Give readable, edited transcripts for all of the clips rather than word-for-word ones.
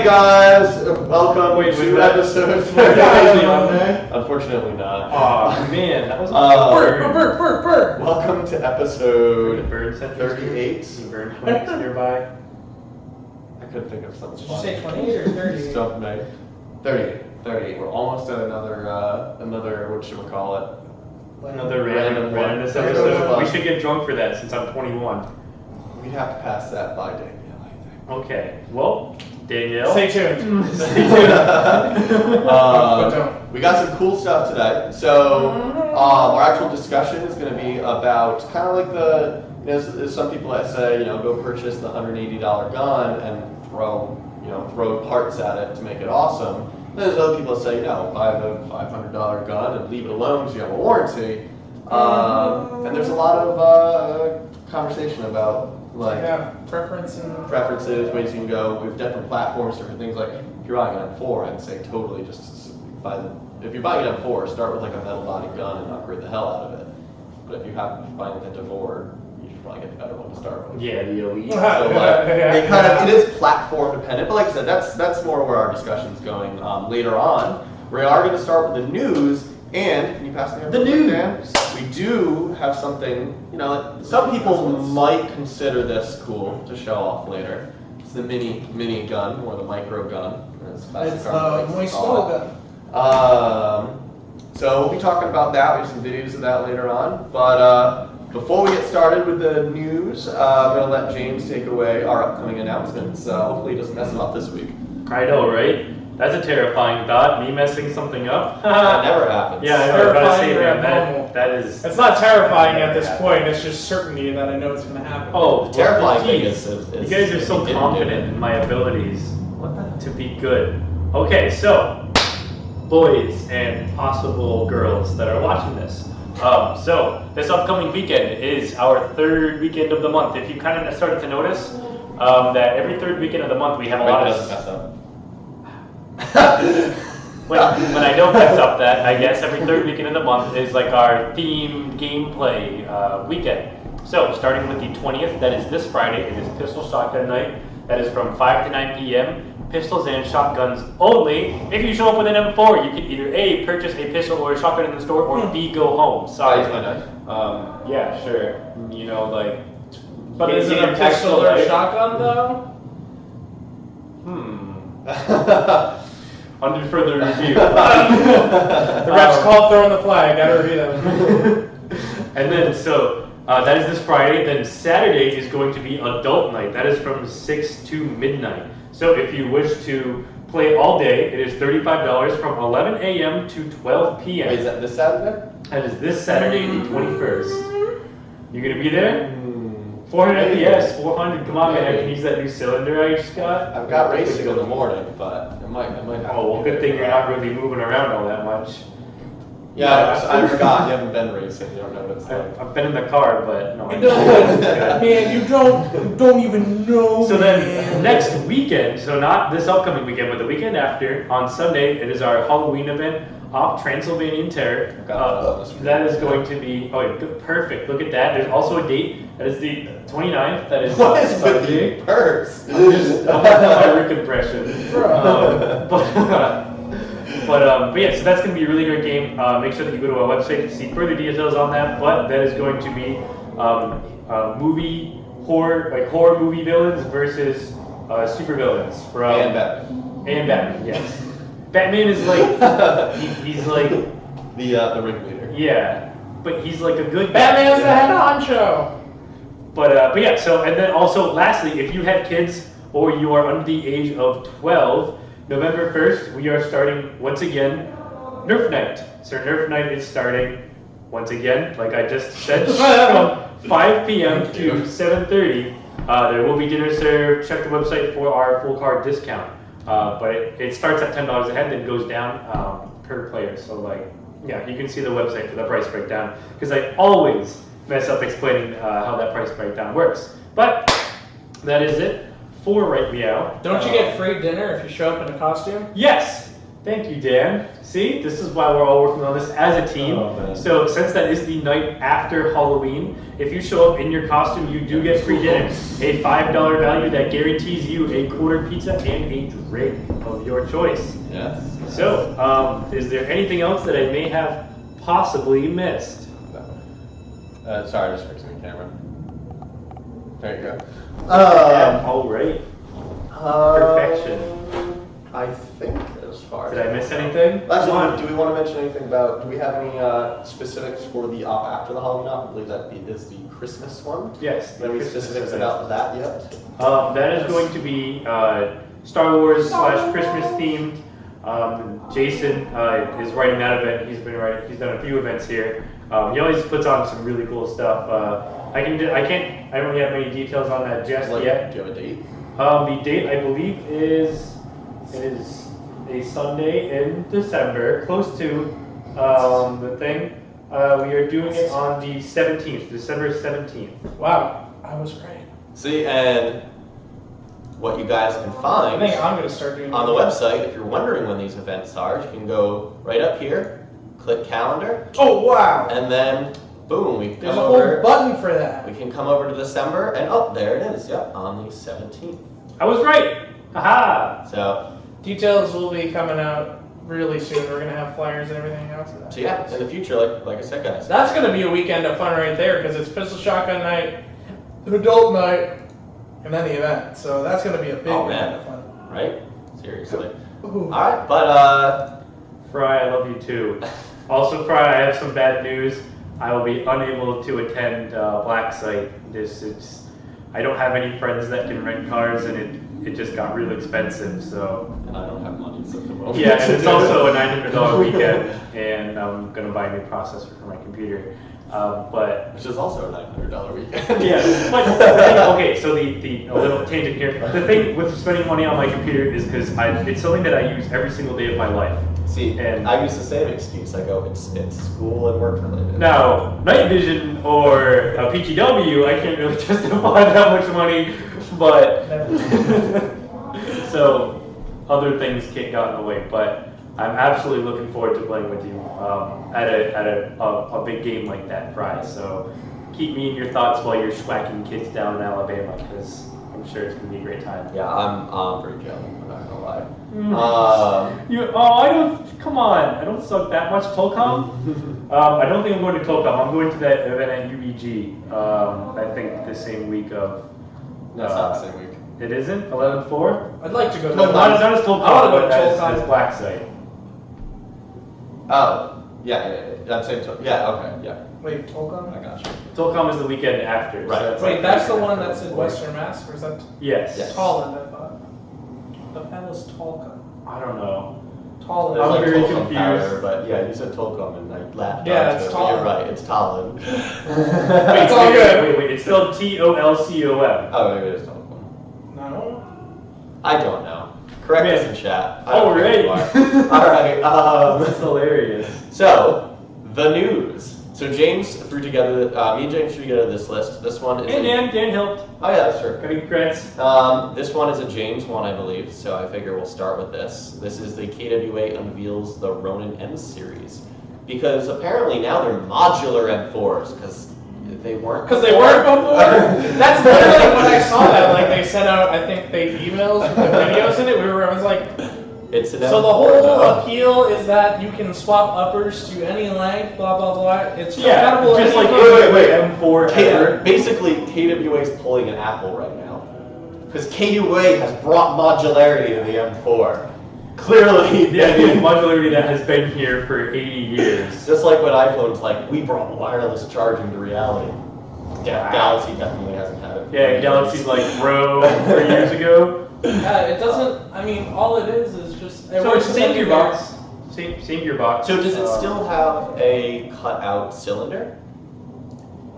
guys, welcome to episode 38. Unfortunately not. Oh man, that was burr. Welcome to episode 38. Burn planks nearby. I couldn't think of something. Did you say 28 or 30? Stuff, mate. 38. We're almost at another what should we call it? Another randomness episode. We should get drunk for that since I'm 21. We'd have to pass that by Danielle, I think. Okay. Well, Danielle. Stay tuned. We got some cool stuff today. So our actual discussion is going to be about kind of like there's some people that say, go purchase the $180 gun and throw parts at it to make it awesome. And there's other people that say, buy the $500 gun and leave it alone because you have a warranty. And there's a lot of conversation about preferences, ways you can go with different platforms, different things. Like if you're buying an M4, I'd say totally just if you're buying an M4, start with like a metal body gun and upgrade the hell out of it. But if you're buying the Devore, you should probably get the better one to start with. Yeah, the Elite. So it is platform dependent. But like I said, that's more where our discussion's going later on. We are going to start with the news. And can you pass me the news? Dan? We do have something. Some people might consider this cool to show off later. It's the mini gun or the micro gun. It's the moist gun. So we'll be talking about that. We have some videos of that later on. But before we get started with the news, I'm going to let James take away our upcoming announcements. Hopefully he doesn't mess them up this week. I know, right? That's a terrifying thought, me messing something up. That never happens. Yeah, I know, about to say, man, that is... It's not terrifying at this point, it's just certainty that I know it's going to happen. Oh, the terrifying thing is you guys are so confident in my abilities to be good. Okay, so, boys and possible girls that are watching this. So, this upcoming weekend is our third weekend of the month. If you kind of started to notice that every third weekend of the month we have a lot of... mess up. when I don't mess up that, I guess every third weekend of the month is like our theme gameplay weekend. So starting with the 20th, that is this Friday, it is Pistol Shotgun Night. That is from 5 to 9 p.m. Pistols and shotguns only. If you show up with an M4, you can either A, purchase a pistol or a shotgun in the store, or B, go home. Sorry. Yeah, sure. But is it a pistol or a shotgun though? Under further review. The ref's called throwing the flag. Gotta review them. And then, that is this Friday. Then Saturday is going to be Adult Night. That is from 6 to midnight. So if you wish to play all day, it is $35 from 11 a.m. to 12 p.m. Wait, is that this Saturday? That is this Saturday, the 21st. You gonna be there? 400 FPS, 400. Come on, man! I can use that new cylinder I just got. I've got racing in the morning, but I might have. Oh well, good thing you're not really moving around all that much. Yeah, I forgot. You haven't been racing. You don't know what it's like. I've been in the car, but no. Man, you don't even know. So then next weekend, so not this upcoming weekend, but the weekend after, on Sunday, it is our Halloween event off Transylvanian Terror. That is going to be perfect. Look at that. There's also a date. That is the 29th. That is what is with the purse? I'm my Rick impression. But yeah, so that's going to be a really great game. Make sure that you go to our website to see further details on that. But that is going to be horror movie villains versus super villains from and Batman. Yes. Batman is like he's like the ringleader. Yeah, but he's like a good Batman's the head honcho. But yeah. So and then also lastly, if you have kids or you are under the age of 12. November 1st, we are starting, once again, Nerf Night. So Nerf Night is starting, once again, like I just said, from 5 p.m. to 7:30. There will be dinner served. Check the website for our full card discount. But it starts at $10 a head, then goes down per player. So you can see the website for the price breakdown, because I always mess up explaining how that price breakdown works. But that is it. For Right Meow. Don't you get free dinner if you show up in a costume? Yes, Thank you, Dan. See, this is why we're all working on this as a team. So since that is the night after Halloween, if you show up in your costume, you do get free dinner. A $5 value that guarantees you a quarter pizza and a drink of your choice. Yes. So, is there anything else that I may have possibly missed? Sorry, just fixing the camera. There you go. All right. Perfection. I think as far Did I miss anything? Actually, do we want to mention anything about, do we have any specifics for the op after the Halloween op? I believe that is the Christmas one. Yes. Any specifics about that yet? That is going to be Star Wars / Christmas themed. Jason is writing that event. He's done a few events here. He always puts on some really cool stuff. I don't have any details on that just yet. Do you have a date? The date I believe is a Sunday in December, close to the thing. We are doing it on the 17th, December 17th. Wow, I was right. See, and what you guys can find I think I'm going to start doing on the website, if you're wondering when these events are, you can go right up here, click calendar, Oh, wow. and then boom, we can There's come a over. whole button for that. We can come over to December, and oh, there it is. Yep, on the 17th. I was right. Haha. So Details will be coming out really soon. We're going to have flyers and everything else. So yeah, in the future, like I said, guys. That's going to be a weekend of fun right there because it's pistol shotgun night, an adult night, and then the event. So that's going to be a big weekend of fun. Right? Seriously. Ooh. All right, but Fry, I love you too. Also, Fry, I have some bad news. I will be unable to attend Black Site. I don't have any friends that can rent cars, and it just got real expensive. So. and I don't have money so at the moment. Yeah, and it's also a $900 weekend, and I'm gonna buy a new processor for my computer. But Which is also a $900 weekend. yeah, but okay. So a little tangent here. The thing with spending money on my computer is because it's something that I use every single day of my life. See, And- I use the same excuse. I go, it's school and work related. Now, night vision or a PGW, I can't really justify that much money, but so other things can't get in the way. But I'm absolutely looking forward to playing with you at a big game like that, Fry. So keep me in your thoughts while you're schwacking kids down in Alabama, because I'm sure it's gonna be a great time. Yeah, I'm pretty jealous. I'm not gonna lie. Come on, I don't suck that much. Tolcom? I don't think I'm going to Tolcom. I'm going to that event at UBG. I think the same week of. That's not the same week. It isn't? 11/4? I'd like to go to No, not as Tolcom, I wanna go but to as Tolcom. Black Site. Oh, yeah. That's same. Yeah, okay, yeah. Wait, Tolcom? I got you. Tolcom is the weekend after. so Right. that's Wait, like that's the weekend one after that's in before. Western Mass, or is that Yes. Yes. Tolland, I thought? The hell is Tolcom? I don't know. Tolland. I'm very Tolcom confused. Powder, but yeah, you said Tolcom and I laughed. Yeah, onto it's it, but You're Tolland. right, it's Tolland. It's all good. Wait. It's spelled Tolcom. Oh, maybe it's Tolcom. No? I don't know. Correct Man. us in chat. I don't All care who you right. are. All right. That's hilarious. So, the news. So James threw together, me and James threw together this list. This one is. Hey, Dan helped. Oh yeah, that's true. Congrats. This one is a James one, I believe. So I figure we'll start with this. This is the KWA unveils the Ronin M series, because apparently now they're modular M4s because they weren't. Because they weren't before? That's literally when I saw that. Like, they sent out, I think, emails with the videos in it. I was like, It's an so M4 the whole though. appeal is that you can swap uppers to any length, blah, blah, blah. It's Yeah, compatible just like anywhere. wait. M4 ever. Basically, KWA is pulling an Apple right now. Because KWA has brought modularity to the M4. Clearly, Yeah, the modularity that has been here for 80 years. just like when iPhone's like, we brought wireless charging to reality. Yeah, Galaxy definitely hasn't had it. Yeah, Galaxy's like, bro, 3 years ago. Yeah, it doesn't, I mean, all it is just... So it's the same gearbox. Same gearbox. So does it still have a cutout cylinder?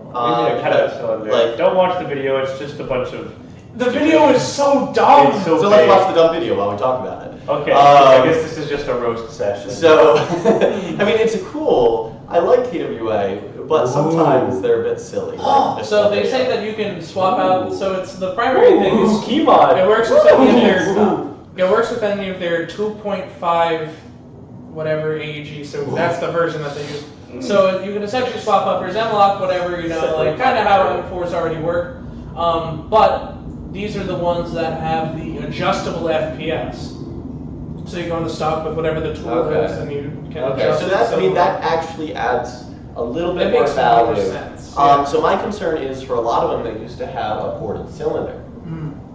Maybe a cutout cylinder. like- Don't watch the video, it's just a bunch of... The video is so dumb! It's so So let's big. watch the dumb video while we talk about it. Okay, I guess this is just a roast session. So, I mean, it's cool. I like KWA, but sometimes they're a bit silly. Like this So one they video. say that you can swap out, so it's the primary thing is... key mod. It works with any of their... It works with any of their 2.5 whatever AEG. So that's the version that they use. So you can essentially swap uppers, M-lock, whatever, like kind of how M4s already work. But these are the ones that have the adjustable FPS. So you go on the stock with whatever the tool is, and you can adjust. So that's, that actually adds a little bit more makes value. more sense. Yeah. So my concern is for a lot of them, they used to have a ported cylinder.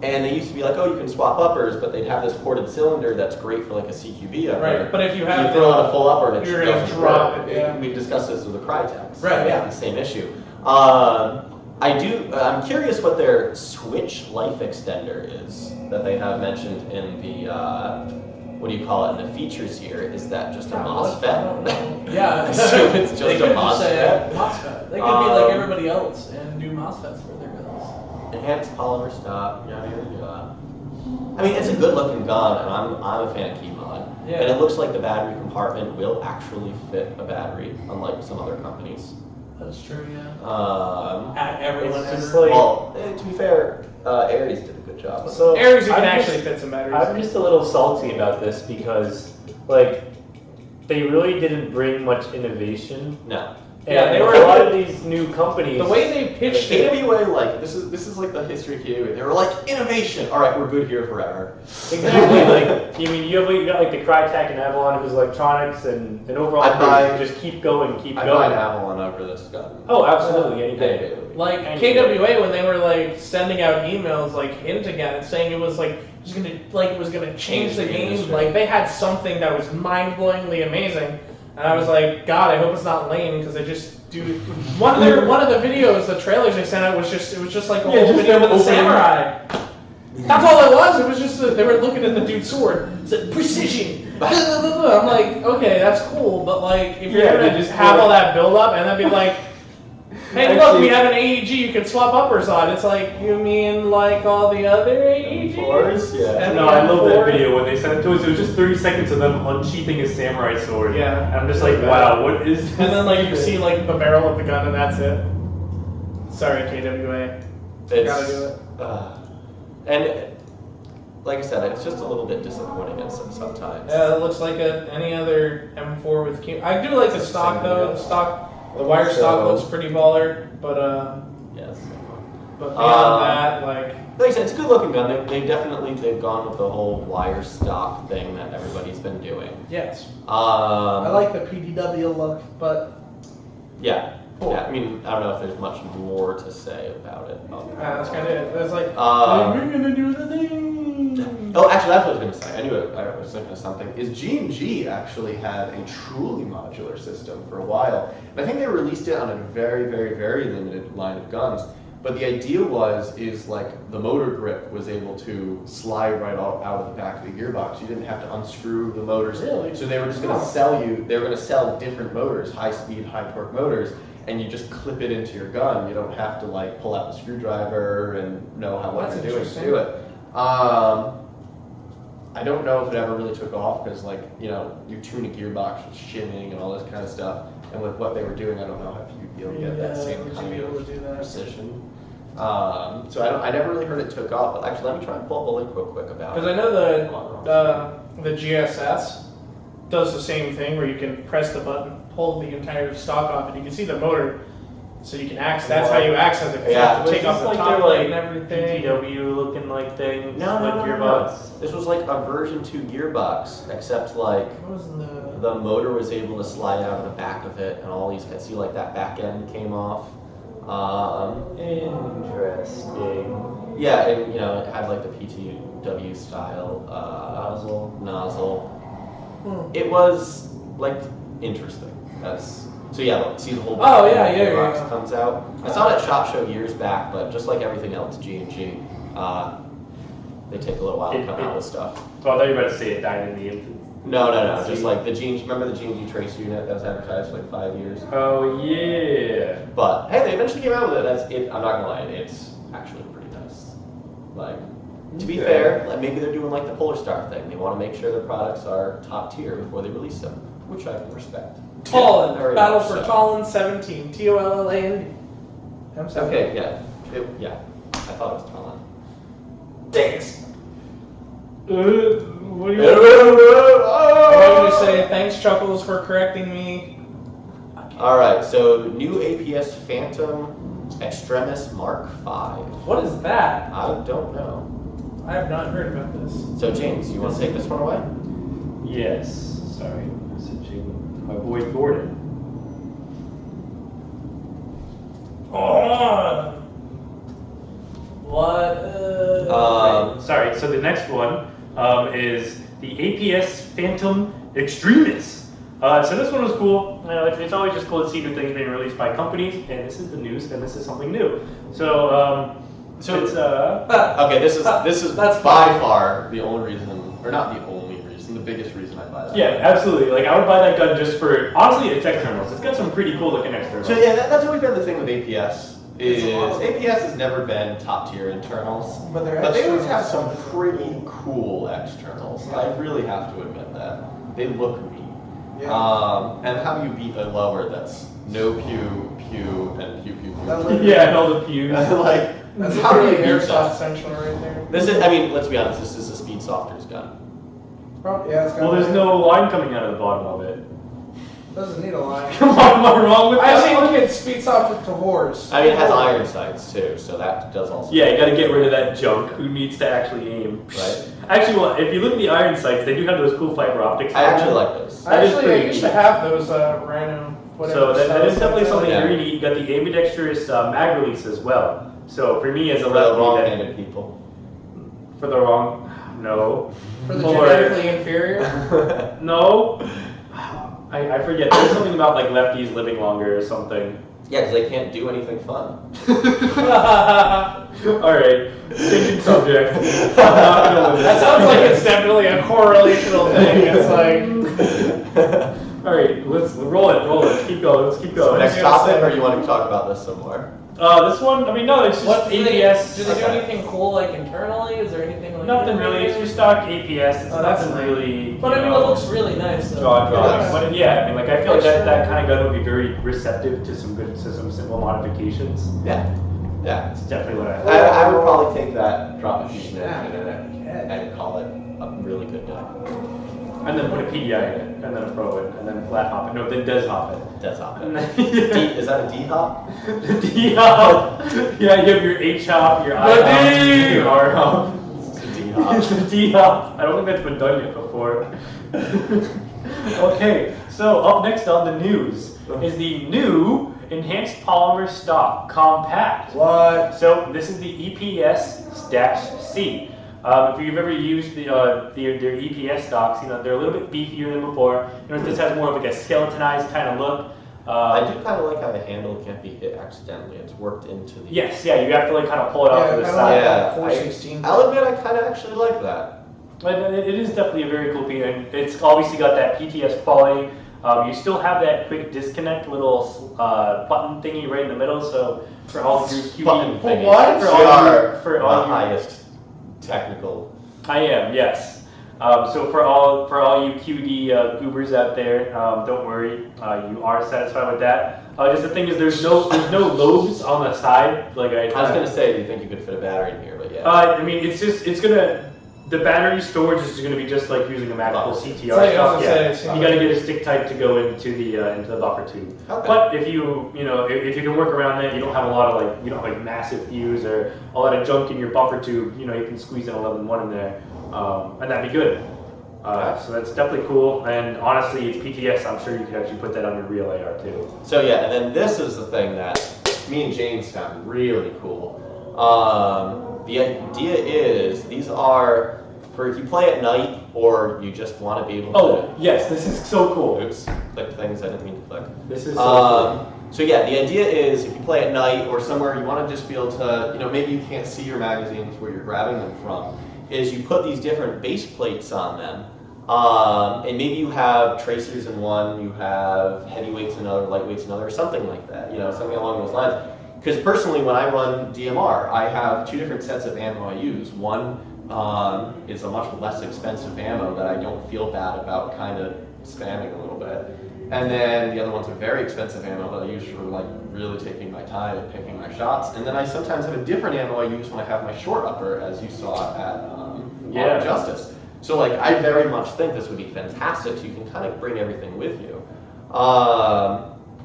And they used to be like, oh, you can swap uppers, but they'd have this ported cylinder that's great for like a CQB upper. Right, but if you have throw on a full upper and you're going to drop it. Yeah. We discussed this with the Crytex. Right, yeah. The same issue. I'm curious what their switch life extender is that they have mentioned in the, what do you call it, in the features here. Is that just a MOSFET? Yeah. I assume it's just a MOSFET. MOSFET. They could be like everybody else and do MOSFETs for their guns. Enhanced polymer stop, yada yada yada. It's a good looking gun, and I'm a fan of Keymod. Yeah. And it looks like the battery compartment will actually fit a battery, unlike some other companies. That's true, yeah. Everyone it's just ever. like, Well, to be fair, Ares did a good job. So Ares, you can actually fit some batteries. I'm just a little salty about this because, like, they really didn't bring much innovation. No. Yeah, And they were a lot of these new companies. The way they pitched it. KWA, like, this is like the history of KWA. They were like, innovation! Alright, we're good here forever. Exactly, like, you got like the Crytek and Avalon, who's electronics, and overall just keep going. I'd buy an Avalon over this gun. Oh, absolutely, any day. Like KWA, when they were like sending out emails, like hinting at it, saying it was like it was gonna change the game. Like they had something that was mind-blowingly amazing, and I was like, God, I hope it's not lame because they just do one of the videos, the trailers they sent out was just like a whole video with the samurai. That's all it was. It was just they were looking at the dude's sword. It said precision. I'm like, okay, that's cool, but like if you're gonna just have all that build up and then be like, hey, look, we have an AEG you can swap uppers on. It's like, you mean like all the other AEGs? Yeah. No, I love that video when they sent it to us. It was just 30 seconds of them unsheathing a samurai sword. Yeah. And I'm just like, wow, what is this? And then like you see like the barrel of the gun and that's it. Sorry, KWA. Gotta do it. And like I said, it's just a little bit disappointing sometimes. Yeah, it looks like any other M4 with key. I do like the stock though. The wire stock looks pretty baller, but yes. But beyond that, like I said, it's a good looking gun. They've gone with the whole wire stock thing that everybody's been doing. yes. I like the PDW look, but yeah. Cool. Yeah, I don't know if there's much more to say about it. that's kind of it. It's like we're gonna do the thing. Oh, actually, that's what I was going to say. I knew I was thinking of something. Is G&G actually had a truly modular system for a while, and I think they released it on a very, very, very limited line of guns. But the idea is like the motor grip was able to slide right out of the back of the gearbox. You didn't have to unscrew the motors. Really? So they were just going to sell you. They were going to sell different motors, high speed, high torque motors. And you just clip it into your gun. You don't have to like pull out the screwdriver and know what you're doing to do it. I don't know if it ever really took off because you tune a gearbox with shimming and all this kind of stuff. And with what they were doing, I don't know if you'd be able to get that same kind of precision. So I never really heard it took off. But actually, let me try and pull up a link real quick about it. Because I know the GSS does the same thing where you can press the button, pull the entire stock off, and you can see the motor. So you can access. That's how you access it. You have to take off the top plate and everything. PTW looking like thing. No, gearbox. This was like a version 2 gearbox, except like the motor was able to slide out of the back of it, and all these. See, like that back end came off. Interesting. Yeah, and it had like the PTW style nozzle. It was like interesting. So yeah, look, see the whole box comes out. I saw it at SHOT Show years back, but just like everything else, G&G, they take a little while to come out with stuff. So I thought you were about to say it died in the infant. No. Just like the G&G. Remember the G&G trace unit that was advertised for like 5 years? Oh yeah. But hey, they eventually came out with it. I'm not gonna lie, it's actually pretty nice. Like. To be fair, maybe they're doing like the Polar Star thing. They want to make sure their products are top tier before they release them, which I can respect. Tollin, Battle for Tollin 17, TOLLAND. Okay, yeah. I thought it was Tollin. Thanks. What do you I was going to say thanks, Chuckles, for correcting me. All right, so new APS Phantom Extremis Mark V. What is that? I don't know. I have not heard about this. So James, you want to take this one away? Yes. Sorry, messaging my boy Gordon. Oh. What? Sorry. So the next one is the APS Phantom Extremis. So this one was cool. It's always just cool to see new things being released by companies, and this is the news, and this is something new. So it's okay. This is that's by far the only reason, or not the only reason, the biggest reason I buy that. yeah, absolutely. Like I would buy that gun just for honestly, it's externals. It's got some pretty cool looking externals. So yeah, that's always been the thing with APS. Is APS has never been top tier internals, But they always have some pretty cool externals. I really have to admit that they look neat. Yeah. And how do you beat a lower that's no pew, pew, and pew, pew, pew? Yeah, and all the pews. Like, That's how do you literally beat Airsoft that? Central right there. This is, I mean, let's be honest, this is a speed softer's gun. Yeah, it's got Well, there's no line coming out of the bottom of it. Doesn't need a line. Come on, am I wrong with I've that? seen kids speed soft it to horse. I mean, it has iron sights too, so that does also. Yeah, you got to get rid of that junk. Who needs to actually aim? Right. Actually, well, if you look at the iron sights, they do have those cool fiber optics. I actually like those. That is Actually, I pretty used to neat. have those Rhino. So that is definitely something Yeah. very neat. You got the ambidextrous mag release as well. So for me as a For the lefty, wrong-handed people. for the wrong, no, For the Or- genetically inferior. no, I forget. There's something about like lefties living longer or something. Yeah, because they can't do anything fun. All right, changing subject. I'm not gonna live That sounds like it's definitely a correlational thing. It's like, All right, let's roll it. Keep going. Let's keep going. Next topic, or you want to talk about this some more? This one, I mean, no, it's just what do they, APS. do they do Okay. anything cool like internally? Is there anything like Nothing really. It's your stock APS. It's Oh, that's nothing nice. really. But I mean, it looks really nice. Though. Draw. does. But yeah, I mean, like I feel like that kind of gun would be very receptive to some simple modifications. Yeah. Yeah. It's definitely what I. I would probably take that, drop a fusion Yeah. in it, and call it a really good gun. And then put a PDI in it, and then a Pro in, and then flat hop it. No, then Des hop it. That's hop. And then Is that a D hop? D hop. Yeah, you have your H hop, your I The hop, D! your R hop. It's a D hop. The D hop. I don't think that's been done yet before. Okay, so up next on the news is the new enhanced polymer stock compact. What? So this is the EPS-C. If you've ever used their EPS stocks, you know they're a little bit beefier than before. You know, this has more of like a skeletonized kind of look. I do kind of like how the handle can't be hit accidentally. It's worked into the. Yes, yeah, you have to like kind of pull it off to the kinda side. Yeah, like 416. I'll admit I kind of actually like that. But it is definitely a very cool piece, and it's obviously got that PTS quality. You still have that quick disconnect little button thingy right in the middle. So for all your Button QD, thingy. what? For We all are your, for all the your, highest technical. I am, yes. So for all you QD goobers out there, don't worry, you are satisfied with that. Just the thing is, there's no lobes on the side. Like I was gonna say, do you think you could fit a battery in here? But yeah. I mean, the battery storage is gonna be just like using a MacBook CTR It's like, I was stuff. gonna Yeah, say, you gotta get a stick type to go into the buffer tube. Okay. But if you can work around that, you don't have a lot of like massive fuse or a lot of junk in your buffer tube. You know, you can squeeze an 11.1 in there, and that'd be good. So that's definitely cool. And honestly, it's PTS. I'm sure you could actually put that on your real AR too. So yeah, and then this is the thing that me and James found really cool. The idea is these are for if you play at night or you just want to be able to. Oh yes, this is so cool. Oops, click things I didn't mean to click. This is so cool. So yeah, the idea is if you play at night or somewhere you want to just be able to, maybe you can't see your magazines where you're grabbing them from, is you put these different base plates on them. And maybe you have tracers in one, you have heavyweights in another, lightweights in another, or something like that, something along those lines. Because personally, when I run DMR, I have two different sets of ammo I use. One is a much less expensive ammo that I don't feel bad about kind of spamming a little bit. And then the other one's a very expensive ammo that I use for like really taking my time and picking my shots. And then I sometimes have a different ammo I use when I have my short upper, as you saw at Justice. So like, I very much think this would be fantastic. So you can kind of bring everything with you.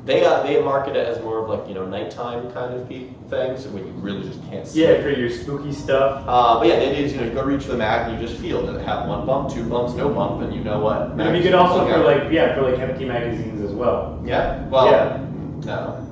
They market it as more of like, nighttime kind of things when you really just can't see. Yeah, for your spooky stuff. But yeah, the idea is, you go reach the mag and you just feel. Does it have 1 bump, 2 bumps, no bump, and you know what? It'd be good also for like empty magazines as well. Yeah. Well. Yeah. No.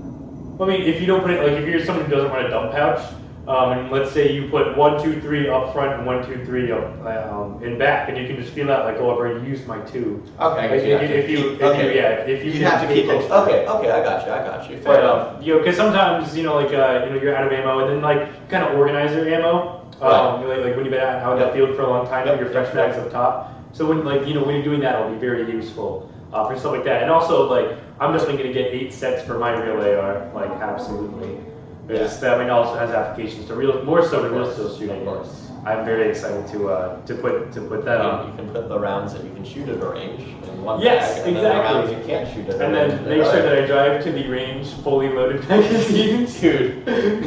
Well, I mean, if you don't put it, like if you're someone who doesn't want a dump pouch, and let's say you put 1, 2, 3 up front and 1, 2, 3 up in back, and you can just feel that like, oh, I've already used my 2. Okay. If you have to keep it. Okay. I got you. Fair enough. Because sometimes you're out of ammo, and then like kind of organize your ammo. Like when you've been out in the field for a long time, your fresh mags up top. So when when you're doing that, it'll be very useful for stuff like that. And also like I'm definitely going to get 8 sets for my real AR, like absolutely. Because that also has applications to more so to real steel shooting. Of course. I'm very excited to put that on. You can put the rounds that you can shoot at a range in one yes, bag, and exactly. then the rounds you can't shoot at a and range. then make sure that I drive to the range fully loaded magazines. Dude,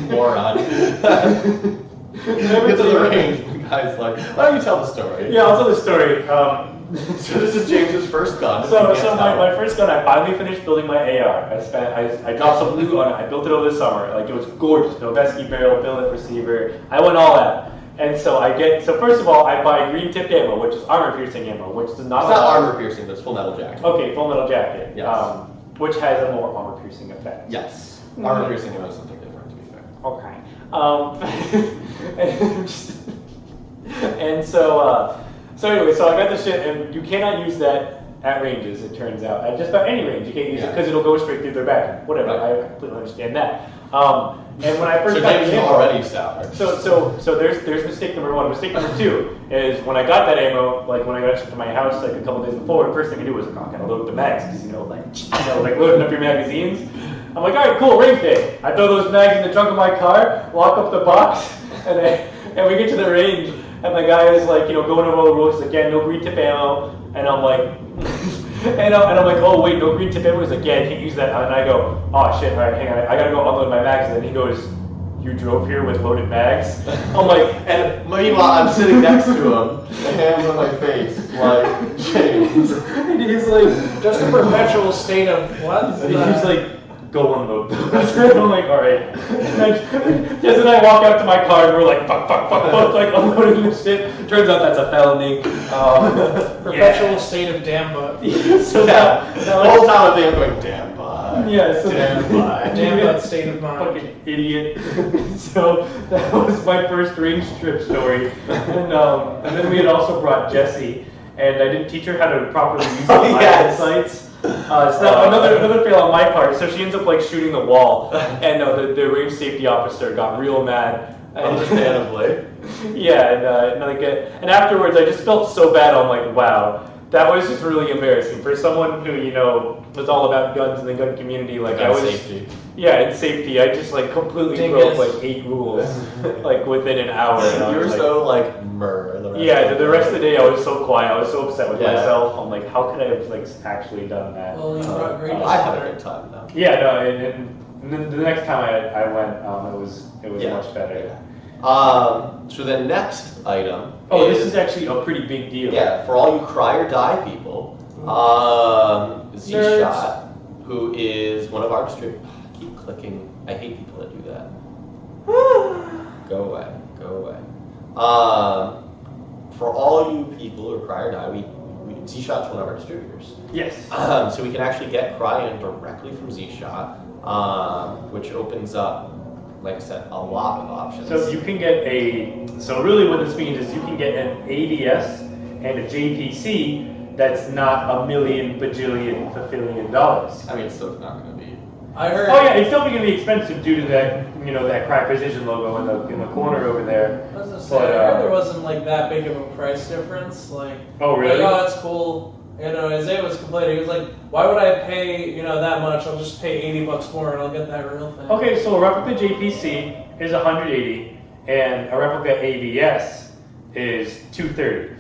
moron. Get to the range, and the guy's like, why don't you tell the story? Yeah, I'll tell the story. So this is James's first gun. So my first gun, I finally finished building my AR. I dropped some loot on it. I built it over the summer. Like it was gorgeous. Noveski barrel, billet receiver. I went all out. And so first of all, I buy green tipped ammo, which is armor piercing ammo, which does not. It's not armor piercing, but it's full metal jacket. Okay, full metal jacket. Yes. Which has a more armor piercing effect. Yes. Armor piercing ammo is something different, to be fair. Okay. And so anyway, so I got the shit, and you cannot use that at ranges, it turns out. Just about any range, you can't use it because it'll go straight through their back. Whatever, right. I completely understand that. And when I first got James the ammo, already sour. So there's mistake number 1. Mistake number 2 is when I got that ammo, like when I got shipped to my house like a couple days before, the first thing I do was I'm gonna load the mags because like loading up your magazines. I'm like, all right, cool, range day. I throw those mags in the trunk of my car, lock up the box, and we get to the range, and the guy is like, going over all the rules. He's like, yeah, no green tip ammo, and I'm like, and I'm like, oh wait, no green tip ammo. He's like, yeah, I can't use that, and I go, oh shit, all right, hang on, I gotta go unload my mags, and then he goes, you drove here with loaded mags? I'm like, and meanwhile I'm sitting next to him, hands on my face, like, James. and he's like, Just a perpetual state of what? he's like, go unload those. I'm like, all right. Jess and I walk out to my car and we're like, fuck, like unloading this shit. Turns out that's a felony. Perpetual state of damn butt. So The whole time I'm going, damn bud. Yeah, so damn bud. Damn butt state of mind. Fucking idiot. So that was my first range trip story. And then we had also brought Jessie, and I didn't teach her how to properly use the Yes. sights. So that, another fail on my part. So she ends up like shooting the wall, and the range safety officer got real mad. Understandably. Yeah, and afterwards I just felt so bad. I'm like, wow, that was just really embarrassing for someone who was all about guns in the gun community. Like I was, safety. Yeah, in safety, I just like completely broke like 8 rules, like within an hour. You were so like myrrh. The rest of the day I was so quiet. I was so upset with myself. I'm like, how could I have like actually done that? Well, you brought great I had a good time though. Yeah, no, and then the next time I went, it was much better. So the next item. Oh, this is actually a pretty big deal. Yeah, for all you cry or die people, Z-Shot, who is one of our distributors. Keep clicking. I hate people that do that. Go away. For all you people who cry or die, Z-Shot's one of our distributors. Yes. So we can actually get Cryon directly from Z-Shot, which opens up, like I said, a lot of options. So you can get so really what this means is you can get an ADS and a JPC that's not $1 million bajillion fulfillion dollars. I mean, it's still not going to be. I heard. Oh yeah, it's still going to be expensive due to that, that Cry Precision logo in the corner over there. I was gonna say, I heard there wasn't like that big of a price difference. Like, oh really? Like, oh, it's cool. Isaiah was complaining. He was like, "Why would I pay, that much? I'll just pay $80 more and I'll get that real thing." Okay, so a replica JPC is $180, and a replica ADS is $230.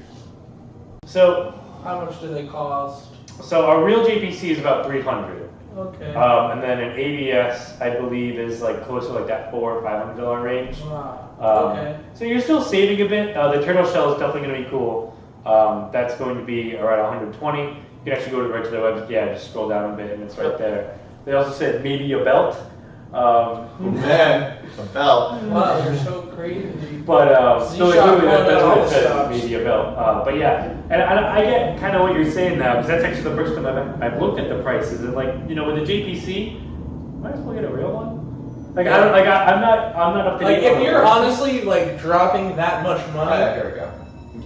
So, how much do they cost? So a real JPC is about $300. Okay. And then an ABS, I believe, is like close to like that $400 or $500 range. Wow. Okay. So you're still saving a bit. The turtle shell is definitely going to be cool. That's going to be around 120. You can actually go right to their website. Yeah, just scroll down a bit and it's right there. They also said maybe a belt. Man, a belt. Wow, you're so crazy. But Z so Shop literally going that's on what all it the says, stops. maybe a belt. But yeah, and I get kind of what you're saying now because that's actually the first time I've looked at the prices and like with the JPC, might as well get a real one. Like I'm not up to Like date. if you're honestly like dropping that much Oh, money, yeah, there we go.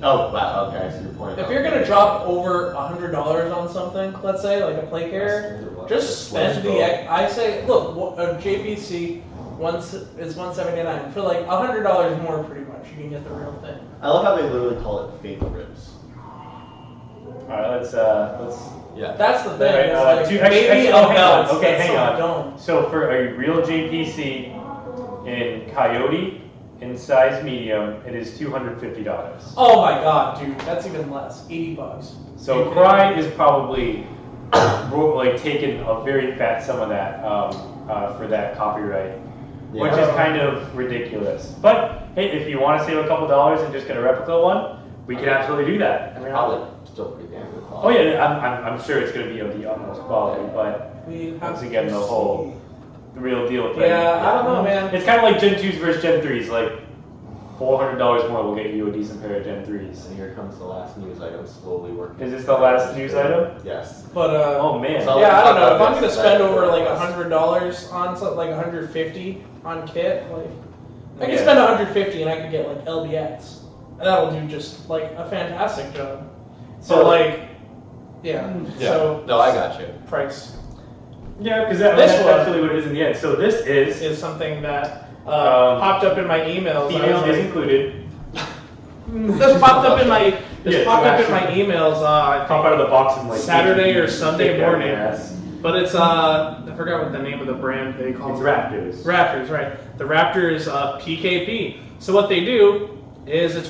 Oh, wow, okay, so your point. if you're gonna drop over $100 on something, let's say like a play carrier, just spend I say, look, a JPC is $179 for like $100 more, pretty much. You can get the real thing. I love how they literally call it fake ribs. All right, let's Yeah. That's the thing. Right, It's like, actually, maybe hang a belt. on. Okay, That's hang so on. dumb. So for a real JPC in Coyote in size medium, it is $250. Oh my god, dude, that's even less. $80. So Cry is probably like taking a very fat sum of that for that copyright, which is kind of ridiculous. But hey, if you want to save a couple dollars and just get a replica one, we can absolutely do that. I mean, Probably still pretty damn good oh quality. yeah, I'm sure it's going to be of the utmost quality, but once again, the real deal thing. Yeah, I don't know, man. It's kind of like Gen 2s versus Gen 3s. Like $400 more will get you a decent pair of Gen 3s. And here comes the last news item slowly working. Is this the last news item? Yes. But Oh man. So- yeah, I don't know. If I'm gonna That's spend better. over like $100 on something, like $150 on kit, like I can Yeah. spend $150 and I can get like LBX, and that'll do just like a fantastic job. So like, yeah. Yeah. So No, I got you. price Yeah, because This that's one- actually what it is in the end. So this is is something that popped up in my emails. I was female is like- included. This popped up in my Yeah, popped up in so my emails. I Pop think. out of the box and like Saturday or stick Sunday down morning. your ass. But it's I forgot what the name of the brand they call It's it. Raptors. Raptors, right? The Raptors PKP. So what they do is it's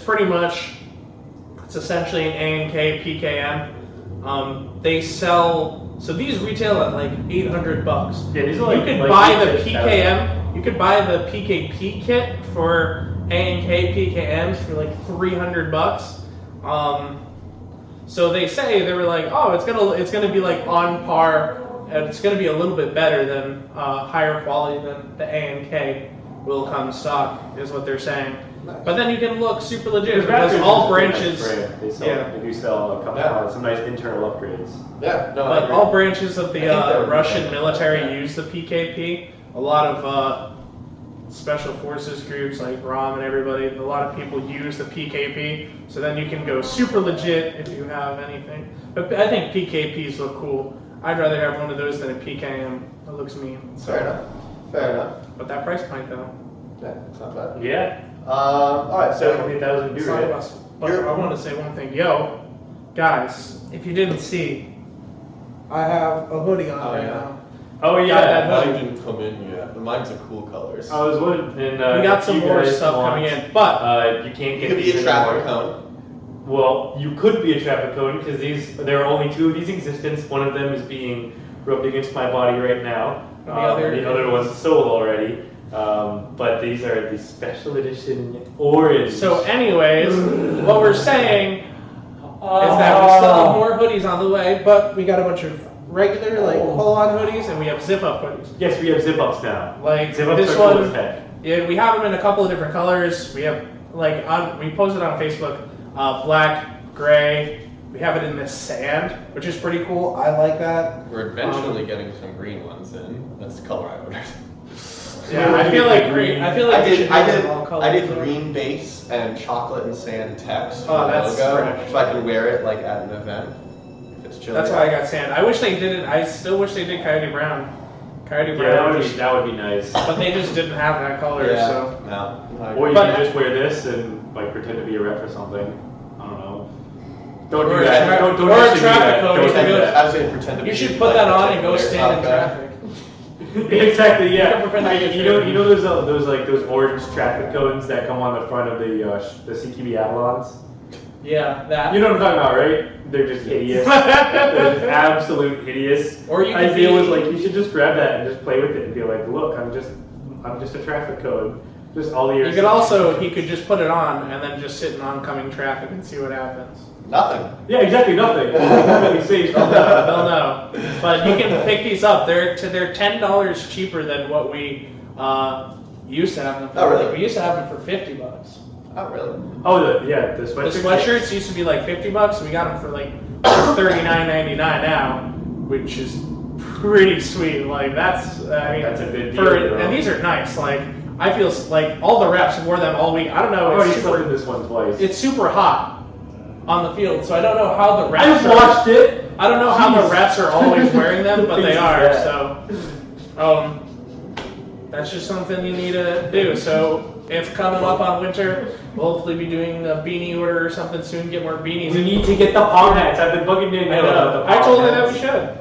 essentially an A&K PKM. They sell. So these retail at like $800. Yeah, these are like You could like buy the $8. PKM. You could buy the PKP kit for A&K PKMs for like $300. So they were like, oh, it's gonna be like on par, and it's gonna be a little bit better than higher quality than the A&K will come stock, is what they're saying. But then you can look super legit because Raptors all is a pretty branches, nice brand. They sell, yeah. they do sell a couple some nice internal upgrades. Yeah. No, I but agree. all branches of the I think that would be Russian better. military Yeah. use the PKP. A lot of special forces groups like ROM and everybody, a lot of people use the PKP. So then you can go super legit if you have anything. But I think PKPs look cool. I'd rather have one of those than a PKM. That looks mean. Fair enough. Fair enough. But that price point though. Yeah, it's not bad. Yeah. All right, so 70,000 It's do not right. about- But I want to say one thing. Yo, guys, if you didn't see, I have a hoodie on Oh, right yeah. now. Oh Got yeah. that mine hoodie. didn't come in yet. But mine's are cool colors. I was wondering. We got some more stuff coming in, but You can't You get could these be a traffic anymore. cone. Well, you could be a traffic cone because there are only two of these in existence. One of them is being rubbed against my body right now. The other the other one's sold already. But these are the special edition orange. so anyways, what we're saying is that we still have more hoodies on the way, but we got a bunch of regular like pull-on hoodies and we have zip-up hoodies. Yes, we have zip ups now. Like Zip ups this are cool one, as heck. yeah, we have them in a couple of different colors. We have we posted on Facebook, black, gray. We have it in this sand, which is pretty cool. I like that. We're eventually getting some green ones in. That's the color I ordered. Yeah, I feel like green. I feel like we should do them all I colors. did green base and chocolate and sand text for Oh, the that's logo, fresh. so I can wear it like at an event. If it's chilly. That's why I got sand. I wish they did it. I still wish they did Coyote Brown. Coyote Yeah, Brown, that would be nice. but they just didn't have that color. Yeah. So No. Or you But- can just wear this and like pretend to be a ref or something. I don't know. Don't Or do a that. tra- Don't or a actually do traffic that. cone. Don't You do can go- that. I was going to pretend to be. you should put like, that a on and go typical stand in airsoft guy. traffic. Exactly. You Yeah. can pretend that You you're know those orange traffic cones that come on the front of the CQB Avalons. Yeah, that. You know what I'm talking about, right? They're just hideous. They're just absolute hideous. Or you could Idea be- was like you should just grab that and just play with it and be like, look, I'm just a traffic cone. Just all the air. He could just put it on and then just sit in oncoming traffic and see what happens. Nothing. Yeah, exactly, nothing. Really safe. They'll know. But you can pick these up. They're $10 cheaper than what we used to have them for. Oh, really? We used to have them for $50. Oh, really? Oh, the sweatshirts. The sweatshirts used to be like $50. We got them for like $39.99 now, which is pretty sweet. Like that's that's a good deal. Bro. And these are nice. Like I feel like all the reps wore them all week. I don't know. I've already slept in this one twice. It's super hot on the field, so I don't know how the reps. I just watched it. I don't know how the reps are always wearing them, but they are. So, that's just something you need to do. So it's coming up on winter. We'll hopefully be doing a beanie order or something soon. Get more beanies. We need to get the palm hats. I've been bugging Daniel about the palm hats. I told her that we should.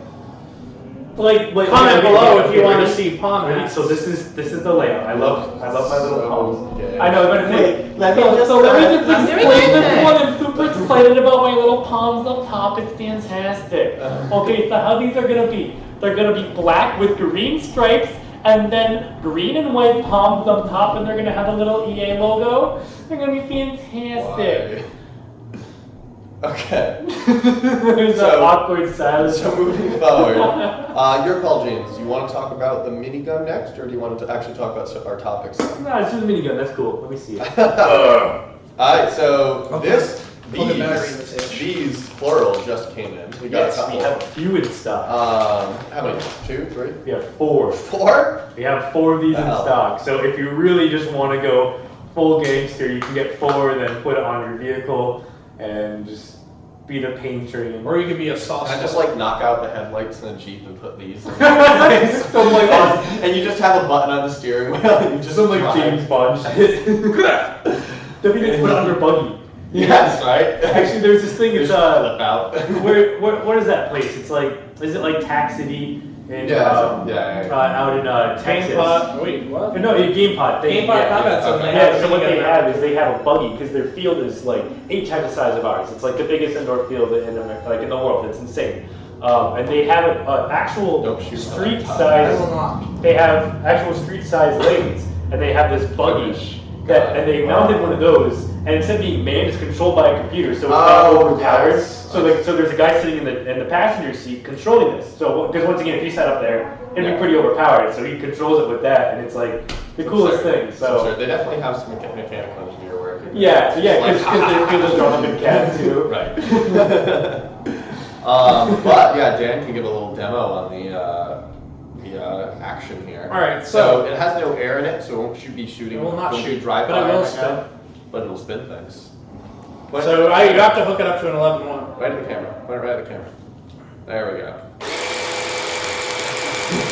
Like comment below if you want to see palm hats. So this is the layout. I love my little palms. Okay. I know, but Let me just explain what I'm super excited about my little palms up top. It's fantastic. Okay, so how these are gonna be? They're gonna be black with green stripes, and then green and white palms up top, and they're gonna have a little EA logo. They're gonna be fantastic. Why? Okay. There's an awkward silence. So moving forward, your call, James. Do you want to talk about the minigun next, or do you want to actually talk about our topics? No, it's just a minigun. That's cool. Let me see it. Alright, so these plural just came in. We got a Yes, couple. we have a few in stock. How many? 2, 3? We have 4. 4? We have 4 of these in Wow. stock. So if you really just want to go full gangster, you can get 4 and then put it on your vehicle and just beat a pain train. Or you could be a sauce. I just like knock out the headlights in a Jeep and put these. It's so like And you just have a button on the steering wheel and you just some like drive. James Bond shit. Don't even put it under buggy. Yes, right? Actually, there's this thing. It's flip out. what is that place? It's like, is it like Tax City in out in Texas? Wait, what? No, Game Pod. Game Pod Combat Zone. okay. Yeah, so what they have is they have a buggy because their field is like 8 times the size of ours. It's like the biggest indoor field in the world. It's insane. And they have an actual Don't shoot street on I will size. not. They have actual street size lanes, and they have this buggy and they mounted one of those. And instead of being manned, it's controlled by a computer, so it's not overpowered. Yes. So there's a guy sitting in the passenger seat controlling this. So because once again, if you sat up there, it'd be pretty overpowered. So he controls it with that, and it's like the coolest thing. So they definitely have some mechanical engineer work. yeah, because their field is drawn up in CAD too. Right. But yeah, Dan can give a little demo on the action here. All right, So it has no air in it, so it won't be shooting. It will not won't be shoot, dry but it fire will right spin. now, but it'll spin things. So you have to hook it up to an 11-1. Right at the camera. Point it right at the camera. There we go.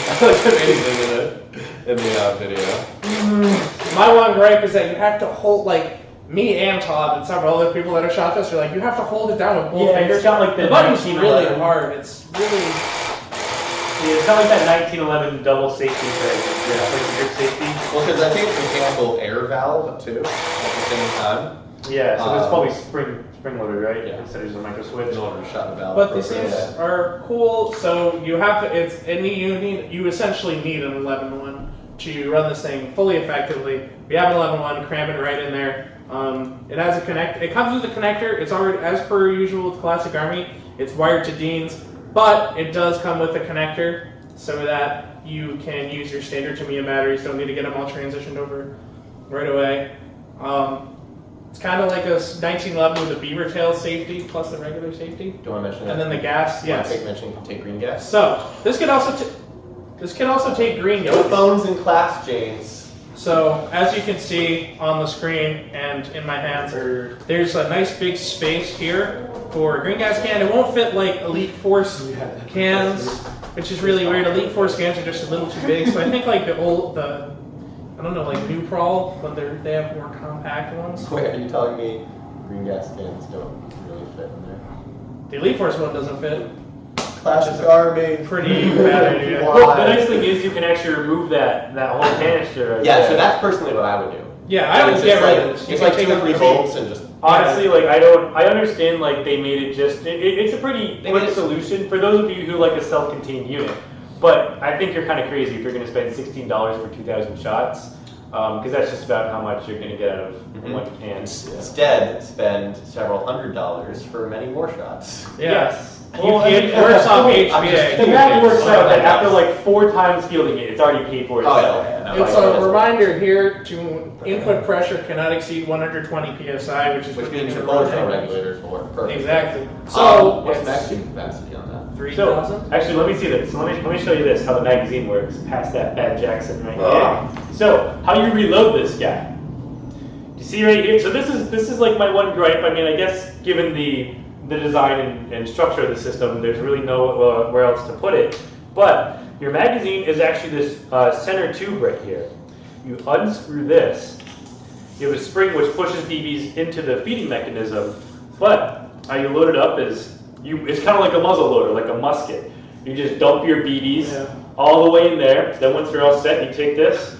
I like amazing in the video. My one gripe is that you have to hold, like, me and Todd and several other people that have shot this are like, you have to hold it down with both Yeah, fingers. it's got like the button's really 1911. hard. It's really. Yeah, it's not like that 1911 double safety thing. Yeah, like the grip safety. Well, because I think it's mechanical air valve too at the same time Yeah, so it's probably spring loaded, right? Yeah. Instead of just a micro switch. in order to shut the valve. But these appropriately. things are cool. So you have to. You essentially need an 11-1 to run this thing fully effectively. We have an 11-1, cram it right in there. It has a connect. It comes with a connector. It's already, as per usual with Classic Army, it's wired to Dean's, but it does come with a connector so that you can use your standard Tamiya batteries. Don't need to get them all transitioned over right away. It's kind of like a 1911 with a beaver tail safety plus the regular safety, Do you want to mention and that? then the gas. Yes. Take green gas. So this can also take green No gas. phones in class, James. So as you can see on the screen and in my hands, there's a nice big space here for a green gas can. It won't fit like Elite Force cans, which is really weird. Elite Force cans are just a little too big. So I think like I don't know, like New Prawl, when they have more compact ones. Wait, are you telling me green gas cans don't really fit in there? The Elite Force one doesn't fit. Classic Army. Pretty bad idea. Well, the nice thing is you can actually remove that whole canister. Right Yeah, there. so that's personally what I would do. Yeah, I would It's get just rid like- of this. You It's can like take 2 or out 3 the bolts and just. Honestly, like I understand like they made it just it's a pretty quick solution for those of you who like a self-contained unit. But I think you're kind of crazy if you're going to spend $16 for 2,000 shots. because that's just about how much you're going to get out of one can. Instead, spend several $100s for many more shots. Yes. Well, it works off HPA. The math works out that after like 4 times fielding it, it's already paid for itself. Oh, yeah. It's a reminder here to input pressure cannot exceed 120 psi, which means your blow flow regulators will work perfectly. Exactly. So, what's the magazine capacity on that? 3,000. Actually, let me see this. Let me show you this, how the magazine works, past that bad Jackson right here. So, how you reload this guy. You see right here? So this is like my one gripe. I mean, I guess given the design and structure of the system, there's really no where else to put it. But your magazine is actually this center tube right here. You unscrew this. You have a spring which pushes BBs into the feeding mechanism. But how you load it up is it's kind of like a muzzle loader, like a musket. You just dump your BBs all the way in there. Then once they're all set, you take this,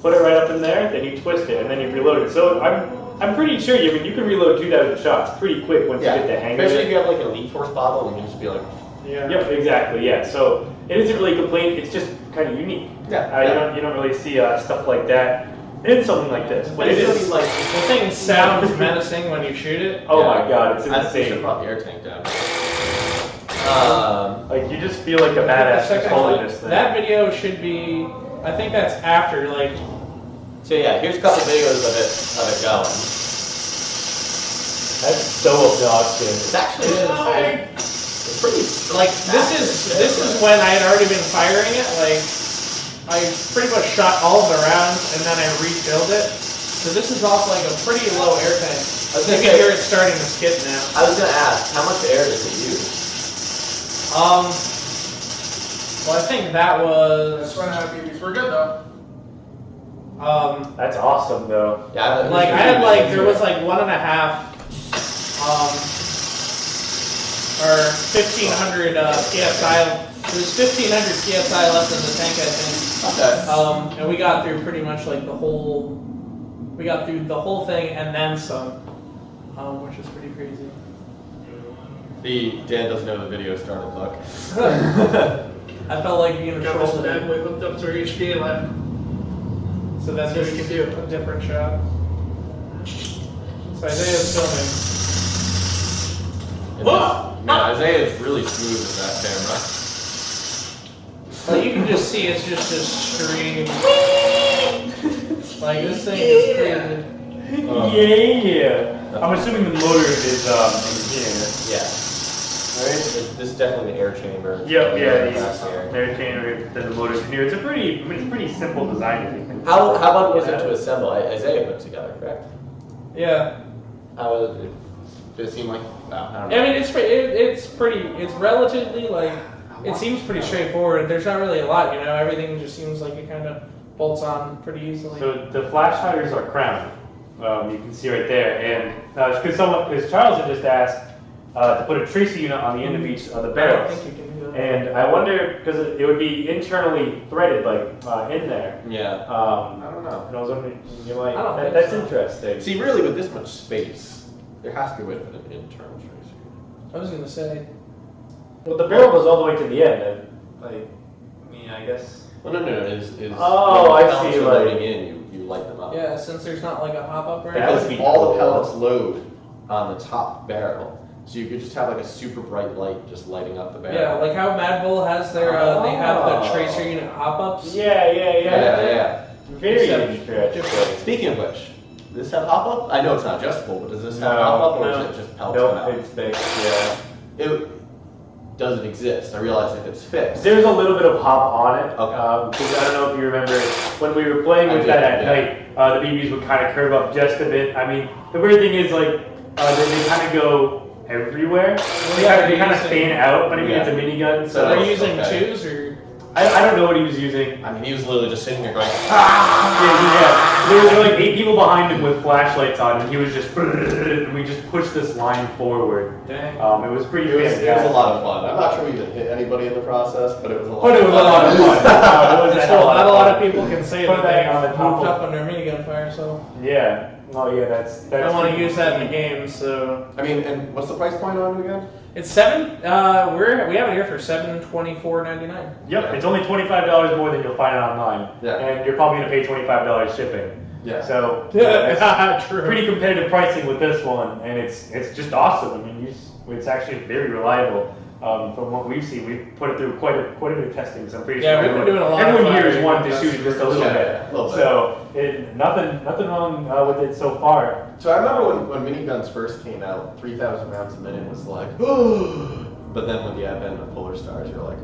put it right up in there, then you twist it, and then you reload it. So I'm pretty sure you can reload 2,000 shots pretty quick once you get the hang of it. Especially if you have like an Elite Force bottle, and you can just be like, Yep, exactly. Yeah. So it isn't really a complaint. It's just kind of unique. Yeah. You don't really see stuff like that in something like this. but it is like The thing sounds menacing when you shoot it. Oh my god, it's I think you should insane. brought the air tank down. Like you just feel like a badass just holding this thing. That video should be. I think that's after like. So yeah, here's a couple videos of it going. That's so obnoxious. It's actually it's pretty Like this is when I had already been firing it. Like I pretty much shot all of the rounds and then I refilled it. So this is off like a pretty low air tank. You can hear it starting to skip now. I was gonna ask, how much air does it use? Well, I think that was. That's running out of BBs. We're good though. That's awesome though. Yeah, Like I had like there was like 1.5 or 1,500 psi. There's 1,500 psi left in the tank, I think. Okay. And we got through pretty much like the whole. We got through the whole thing and then some, which is pretty crazy. Dan doesn't know the video started. Look. I felt like being a troll. Then we hooked up to our HPA line. So that's See what just we can do. a different shot. So Isaiah's filming. Man, Isaiah is really smooth with that camera. Well, you can just see it's just a stream. Like this thing is crazy. Yeah. I'm assuming the motor is in here. Yeah. Right? This is definitely the air chamber. Yep, yeah, That's the air. They're changing the motors in here. It's a pretty simple design if you think. How long was it to assemble? Isaiah put together, correct? Yeah. How was it? Did it seem like? I don't know. I mean, it's relatively like it seems pretty straightforward. There's not really a lot, you know. Everything just seems like it kind of bolts on pretty easily. So the flash hiders are crowned. You can see right there, and because Charles had just asked to put a tracer unit on the end of each of the I don't barrels. think you can do that. And I wonder, because it would be internally threaded, like in there. Yeah. I don't know. And I was wondering, I don't think that's so. interesting. See, really, with this much space, there has to be a way to put an internal tracer. I was gonna say. Well, the barrel goes all the way to the end, and I guess. Well, no. Is Oh, when the I pellets see, are like- loading in, you light them up. Yeah, since there's not like a hop up right That now. would be all the cool. pellets load on the top barrel, so you could just have like a super bright light just lighting up the barrel. Yeah, like how Mad Bull has their they have the tracer unit hop ups. Yeah. Yeah. Very Except interesting. Speaking of which, does this have hop up? I know it's not adjustable, but does this have No, hop up, or no. is it just pellets come Nope, out? it's fixed, yeah. Does it exist? I realize if it's fixed. There's a little bit of hop on it. Okay. Because I don't know if you remember, when we were playing with that at night, the BBs would kind of curve up just a bit. I mean, the weird thing is, like, they kind of go everywhere. They kind of fan out, but I mean, it's a minigun, so... Are you using Okay. twos or? I don't know what he was using. I mean, he was literally just sitting there going, Yeah. There were like 8 people behind him with flashlights on, and he was just... And we just pushed this line forward. Dang. It was pretty it was fantastic. a lot of fun. I'm not sure we even hit anybody in the process, but it was a lot But it was a lot of fun. It was a hell of Not a lot of fun. people can say Put that that they on the top moved of- up under minigun fire, so Yeah. Oh yeah, that's I don't want to use that in the game. So I mean, and what's the price point on it again? It's we have it here for $724.99. Yep, it's only $25 more than you'll find it online. Yeah. And you're probably gonna pay $25 shipping. Yeah. So Yeah, true. pretty competitive pricing with this one, and it's just awesome. I mean, it's actually very reliable. From what we've seen, we've put it through quite a bit of testing. So I'm pretty Yeah, sure we've been doing a lot of everyone here firing has wanted to with shoot it just a little Yeah, bit. yeah, a little bit. So nothing wrong with it so far. So I remember when miniguns first came out, 3,000 rounds a minute was like, but then with the advent of Polar Stars, you're like,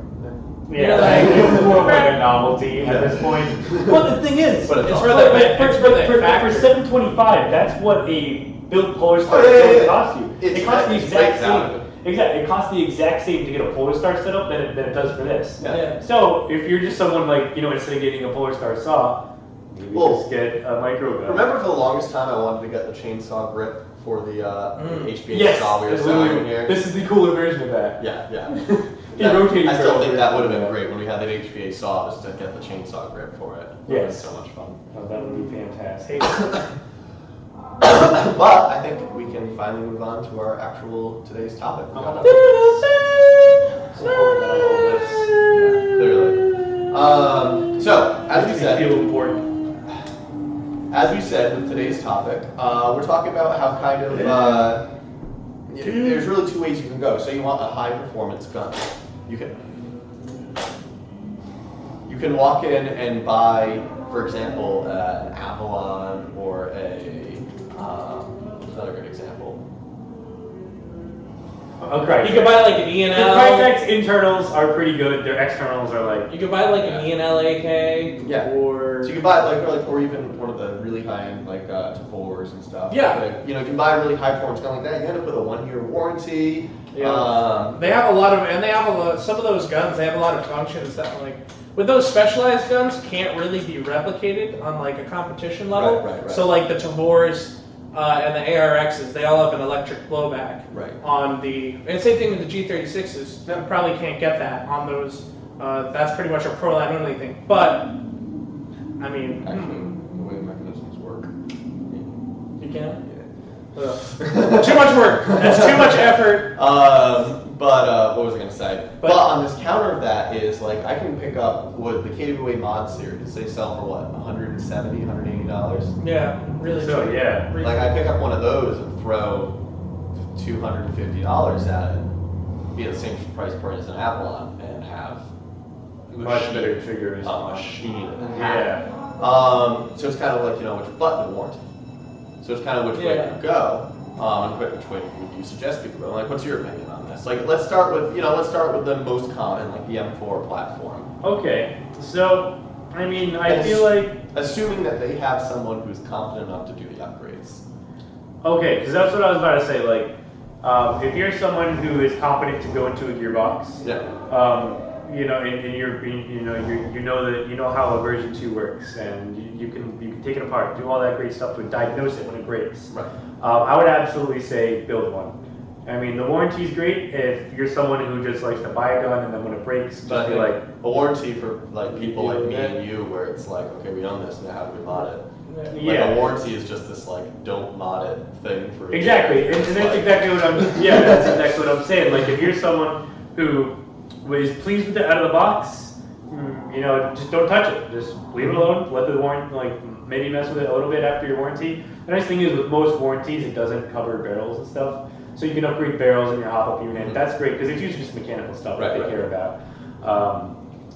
Yeah, like- it's more of like a novelty at this point. Well, the thing is, But it's It's all- for the for factory. $725, that's what a built Polar Star Oh, yeah, set yeah. costs you. It's It costs the it's exact breaks down. same. Exactly, it costs the exact same to get a Polar Star set up than it does for this. Yeah. Yeah. So if you're just someone like, instead of getting a Polar Star saw, maybe Well, just get a micro gun. Remember for the longest time I wanted to get the chainsaw grip for the HBA Yes, saw we were that's selling literally- here? this is the cooler version of that. Yeah, yeah. The rotating I still think barrel that would have version been of great when we had that HBA saw, was to get the chainsaw grip for it. Yes. So much fun. Oh, that would be fantastic. But I think we can finally move on to our actual today's topic. We got So important that I know this. Yeah, clearly. So, as we Makes me said, feel important. with today's topic, we're talking about how kind of there's really two ways you can go. So you want a high performance gun. You can walk in and buy, for example, an Avalon or what's another good example? Okay. You could buy like an The E&L. Crytek's internals are pretty good. Their externals are like You could buy like an E&L AK. Yeah. Or So you can buy or even one of the really high end Tavors and stuff. Yeah. But, you can buy a really high performance gun like that. You end up with a 1-year warranty. Yeah. They have a lot of, some of those guns, they have a lot of functions that with those specialized guns can't really be replicated on like a competition level. Right. So like the Tavors and the ARXs, they all have an electric blowback. Right. And same thing with the G36s. You probably can't get that on those. That's pretty much a pro line only thing. But, I mean, Actually, the way the mechanisms work. you can. Too much work. That's too much effort. But what was I going to say? But on this counter of that is I can pick up with the KWA mod series. They sell for what, $170, $180? Yeah, really. So, cheap. yeah. Really I pick up one of those and throw $250 at it, be the same price point as an Avalon, and have much better triggers. a machine. Yeah. So it's kind of like which button warranty. So it's kind of which way Yeah. you go, and which way would you suggest people go? What's your opinion on this? Let's start with the most common, the M4 platform. Okay. So, I mean, I feel like Assuming that they have someone who's competent enough to do the upgrades. okay, because that's what I was about to say. If you're someone who is competent to go into a gearbox, Yeah. and you know how a version 2 works, and you can take it apart, do all that great stuff to diagnose it when it breaks. Right. I would absolutely say build one. I mean, the warranty is great if you're someone who just likes to buy a gun and then when it breaks, But I just be think like, a warranty for people like me and you, where it's okay, we own this, now how do we mod it? yeah. A warranty is just this don't mod it thing for Exactly, and that's exactly what that's exactly what I'm saying. If you're someone who was pleased with it out of the box, just don't touch it. Just leave it alone. Let the warranty, maybe mess with it a little bit after your warranty. The nice thing is with most warranties, it doesn't cover barrels and stuff. So you can upgrade barrels in your hop-up unit. Mm-hmm. That's great because it's usually just mechanical stuff that Right, they care about.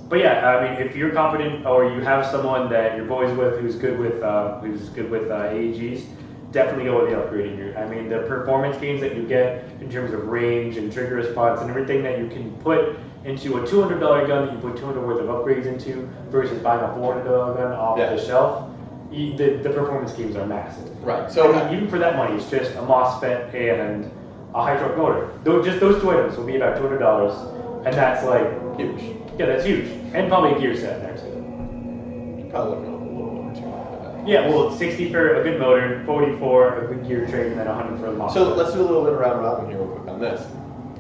But yeah, I mean, if you're competent or you have someone that you're boys with who's good with AEGs, definitely go with the upgrading route. I mean, the performance gains that you get in terms of range and trigger response and everything that you can put into a $200 gun that you put $200 worth of upgrades into versus buying a $400 gun off the shelf, the performance gains are massive. Right. So I mean, even for that money, it's just a MOSFET and a high torque motor. Just those two items will be about $200, and that's huge. yeah, that's huge, and probably a gear set in there too. Probably looking a little over 200. Yeah, well, 60 for a good motor, 40 for a good gear tray, and then 100 for the MOSFET. So let's do a little bit of round robin here real quick on this.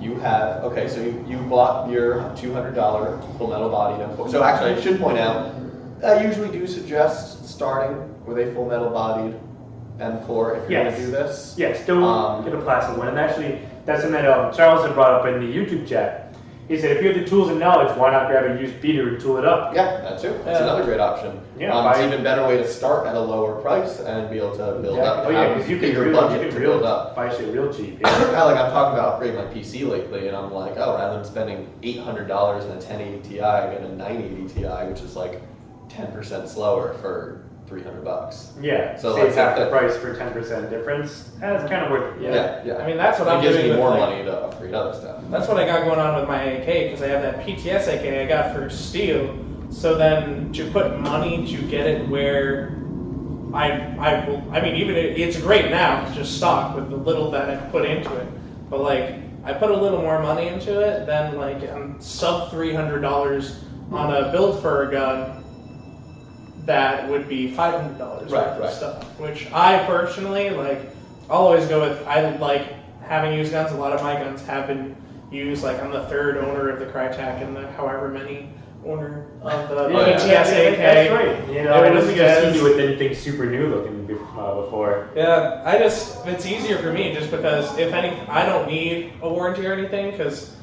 You have, so you bought your $200 full metal body M4. So actually, I should point out, I usually do suggest starting with a full metal bodied M4 if you're going to do this. Yes, don't get a plastic one. And actually, that's something that Charles had brought up in the YouTube chat. He said, if you have the tools and knowledge, why not grab a used beater and tool it up? Yeah, that too. That's another great option. Yeah, it's an even better way to start at a lower price and be able to build up. Oh yeah, because you can your really, budget to build up. buy shit real cheap. Like I'm talking about upgrading my PC lately, and I'm like, oh, rather than spending $800 in a 1080 Ti, I get a 980 Ti, which is like 10% slower for $300. Yeah, so save half the price for 10% difference. That's kind of worth it. Yeah. I mean, that's what I'm doing. It doing gives me with more like, money to upgrade other stuff. That's what I got going on with my AK, because I have that PTS AK I got for steel. So then to put money to get it where I mean, even it's great now, it's just stock with the little that I put into it. But like, I put a little more money into it, then like I'm sub $300 on a build for a gun that would be $500 worth of stuff. Which I personally like. I'll always go with. I like having used guns. A lot of my guns have been used. Like I'm the third owner of the Crytek and the however many owner of the PTS AK. That's right. You know, I don't think I've seen you with with anything super new looking before. Yeah, it's easier for me just because if any, I don't need a warranty or anything because.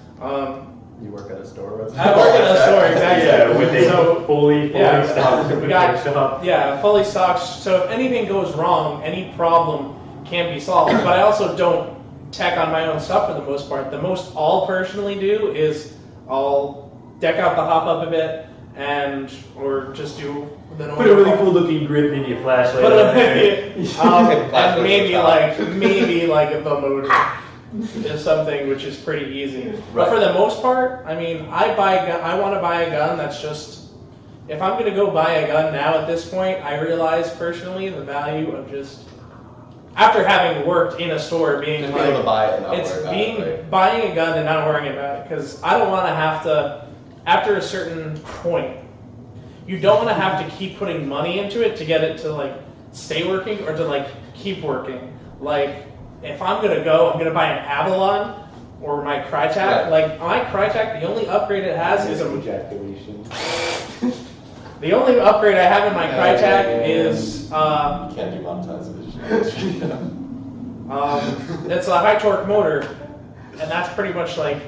You work at a store with? I work at a store, exactly. Yeah, with a fully stocked. We got fully stocked. So if anything goes wrong, any problem can be solved. But I also don't tech on my own stuff for the most part. The most I'll personally do is I'll deck out the hop up a bit or just do the normal. Put a really cool looking grip, maybe a flashlight. And maybe like the motor. Is something which is pretty easy. Right. But for the most part, I mean, I want to buy a gun that's just, if I'm going to go buy a gun now at this point, I realize personally the value of just, after having worked in a store, being just like, be able to buy it and not it's worry about being, it, right? buying a gun and not worrying about it, because I don't want to have to, after a certain point, you don't want to have to keep putting money into it to get it to like stay working or to like keep working. Like, if I'm going to buy an Avalon or my Crytek, Right. like my Crytek, the only upgrade it has is a... ejaculation. The only upgrade I have in my Crytek is... You can't demonetize it. it's a high torque motor, and that's pretty much like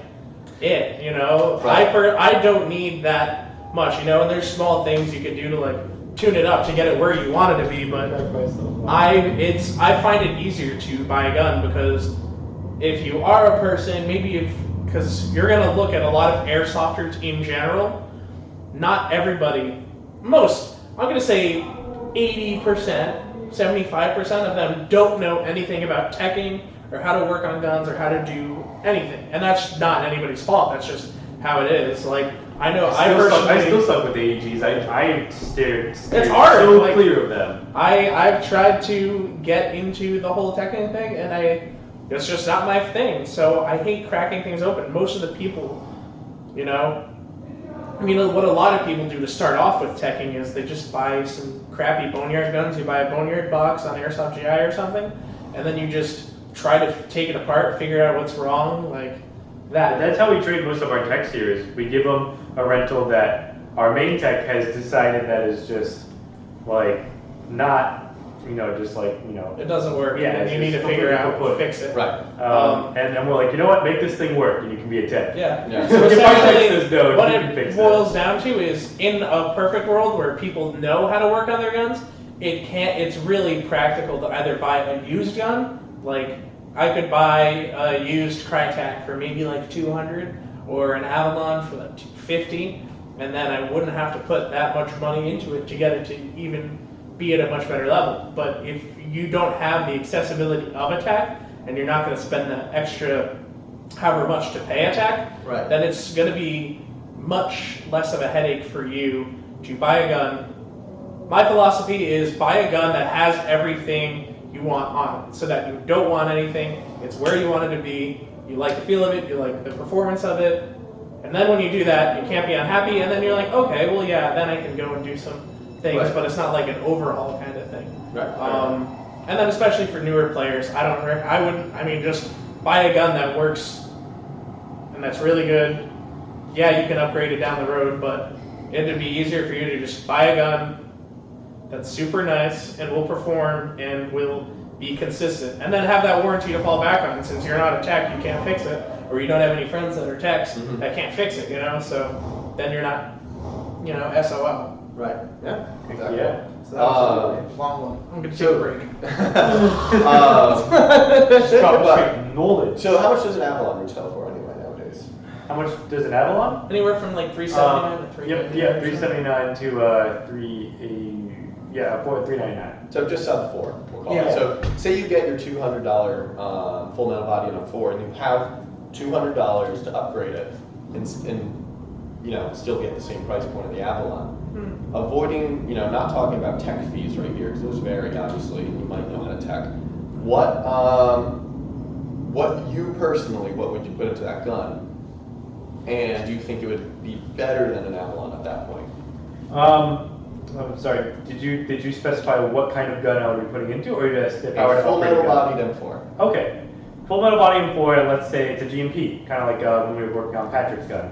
it, you know? Right. I don't need that much, you know? And there's small things you could do to like tune it up to get it where you want it to be, but I find it easier to buy a gun because if you are a person, because you're going to look at a lot of airsofters in general, not everybody, I'm going to say 80%, 75% of them don't know anything about teching or how to work on guns or how to do anything. And that's not anybody's fault, that's just how it is. Like, I know I still suck with AEGs. I steered it's hard. So like, clear of them. I've tried to get into the whole teching thing, and it's just not my thing. So I hate cracking things open. Most of the people, you know, I mean, what a lot of people do to start off with teching is they just buy some crappy boneyard guns. You buy a boneyard box on Airsoft GI or something, and then you just try to take it apart, figure out what's wrong, like that. That's how we trade most of our techs here. Is we give them a rental that our main tech has decided that is just like not, you know, just like, you know, it doesn't work. Yeah, and you need to figure out how to fix it. Right. And then we're like, you know what, make this thing work, and you can be a tech. Yeah. So if our tech says no, what you can it fix boils down to is, in a perfect world where people know how to work on their guns, it's really practical to either buy a used gun, like I could buy a used Crytek for maybe like 200 or an Avalon for like 50, and then I wouldn't have to put that much money into it to get it to even be at a much better level. But if you don't have the accessibility of a tech, and you're not going to spend the extra however much to pay a tech, Right. then it's going to be much less of a headache for you to buy a gun. My philosophy is buy a gun that has everything you want on it, so that you don't want anything, it's where you want it to be, you like the feel of it, you like the performance of it, and then when you do that, you can't be unhappy, and then you're like, okay, well yeah, then I can go and do some things, Right. but it's not like an overhaul kind of thing. Right. And then especially for newer players, just buy a gun that works and that's really good. Yeah, you can upgrade it down the road, but it'd be easier for you to just buy a gun that's super nice and will perform and will be consistent, and then have that warranty to fall back on. And since you're not a tech, you can't fix it, or you don't have any friends that are techs that can't fix it, you know. So then you're not, you know, SOL. Right. Yeah. Exactly. Yeah. So that was a long one. I'm gonna take a break. Straight knowledge. So how much does an Avalon retail for anyway nowadays? How much does an Avalon? Anywhere from like $379 to $399. Yep, $379 to $399. So just sub 4. We'll call Yeah. it. So say you get your $200 full metal body on a 4, and you have $200 to upgrade it, and you know still get the same price point of the Avalon. Avoiding, you know, not talking about tech fees right here, because those vary, obviously, and you might know how to tech. What you personally, what would you put into that gun? And do you think it would be better than an Avalon at that point? I'm sorry, did you specify what kind of gun I would be putting into, or just if I were to Full upgrade metal the gun? bodied M4. Okay. Full metal body M4, and let's say it's a GMP, kind of like when we were working on Patrick's gun.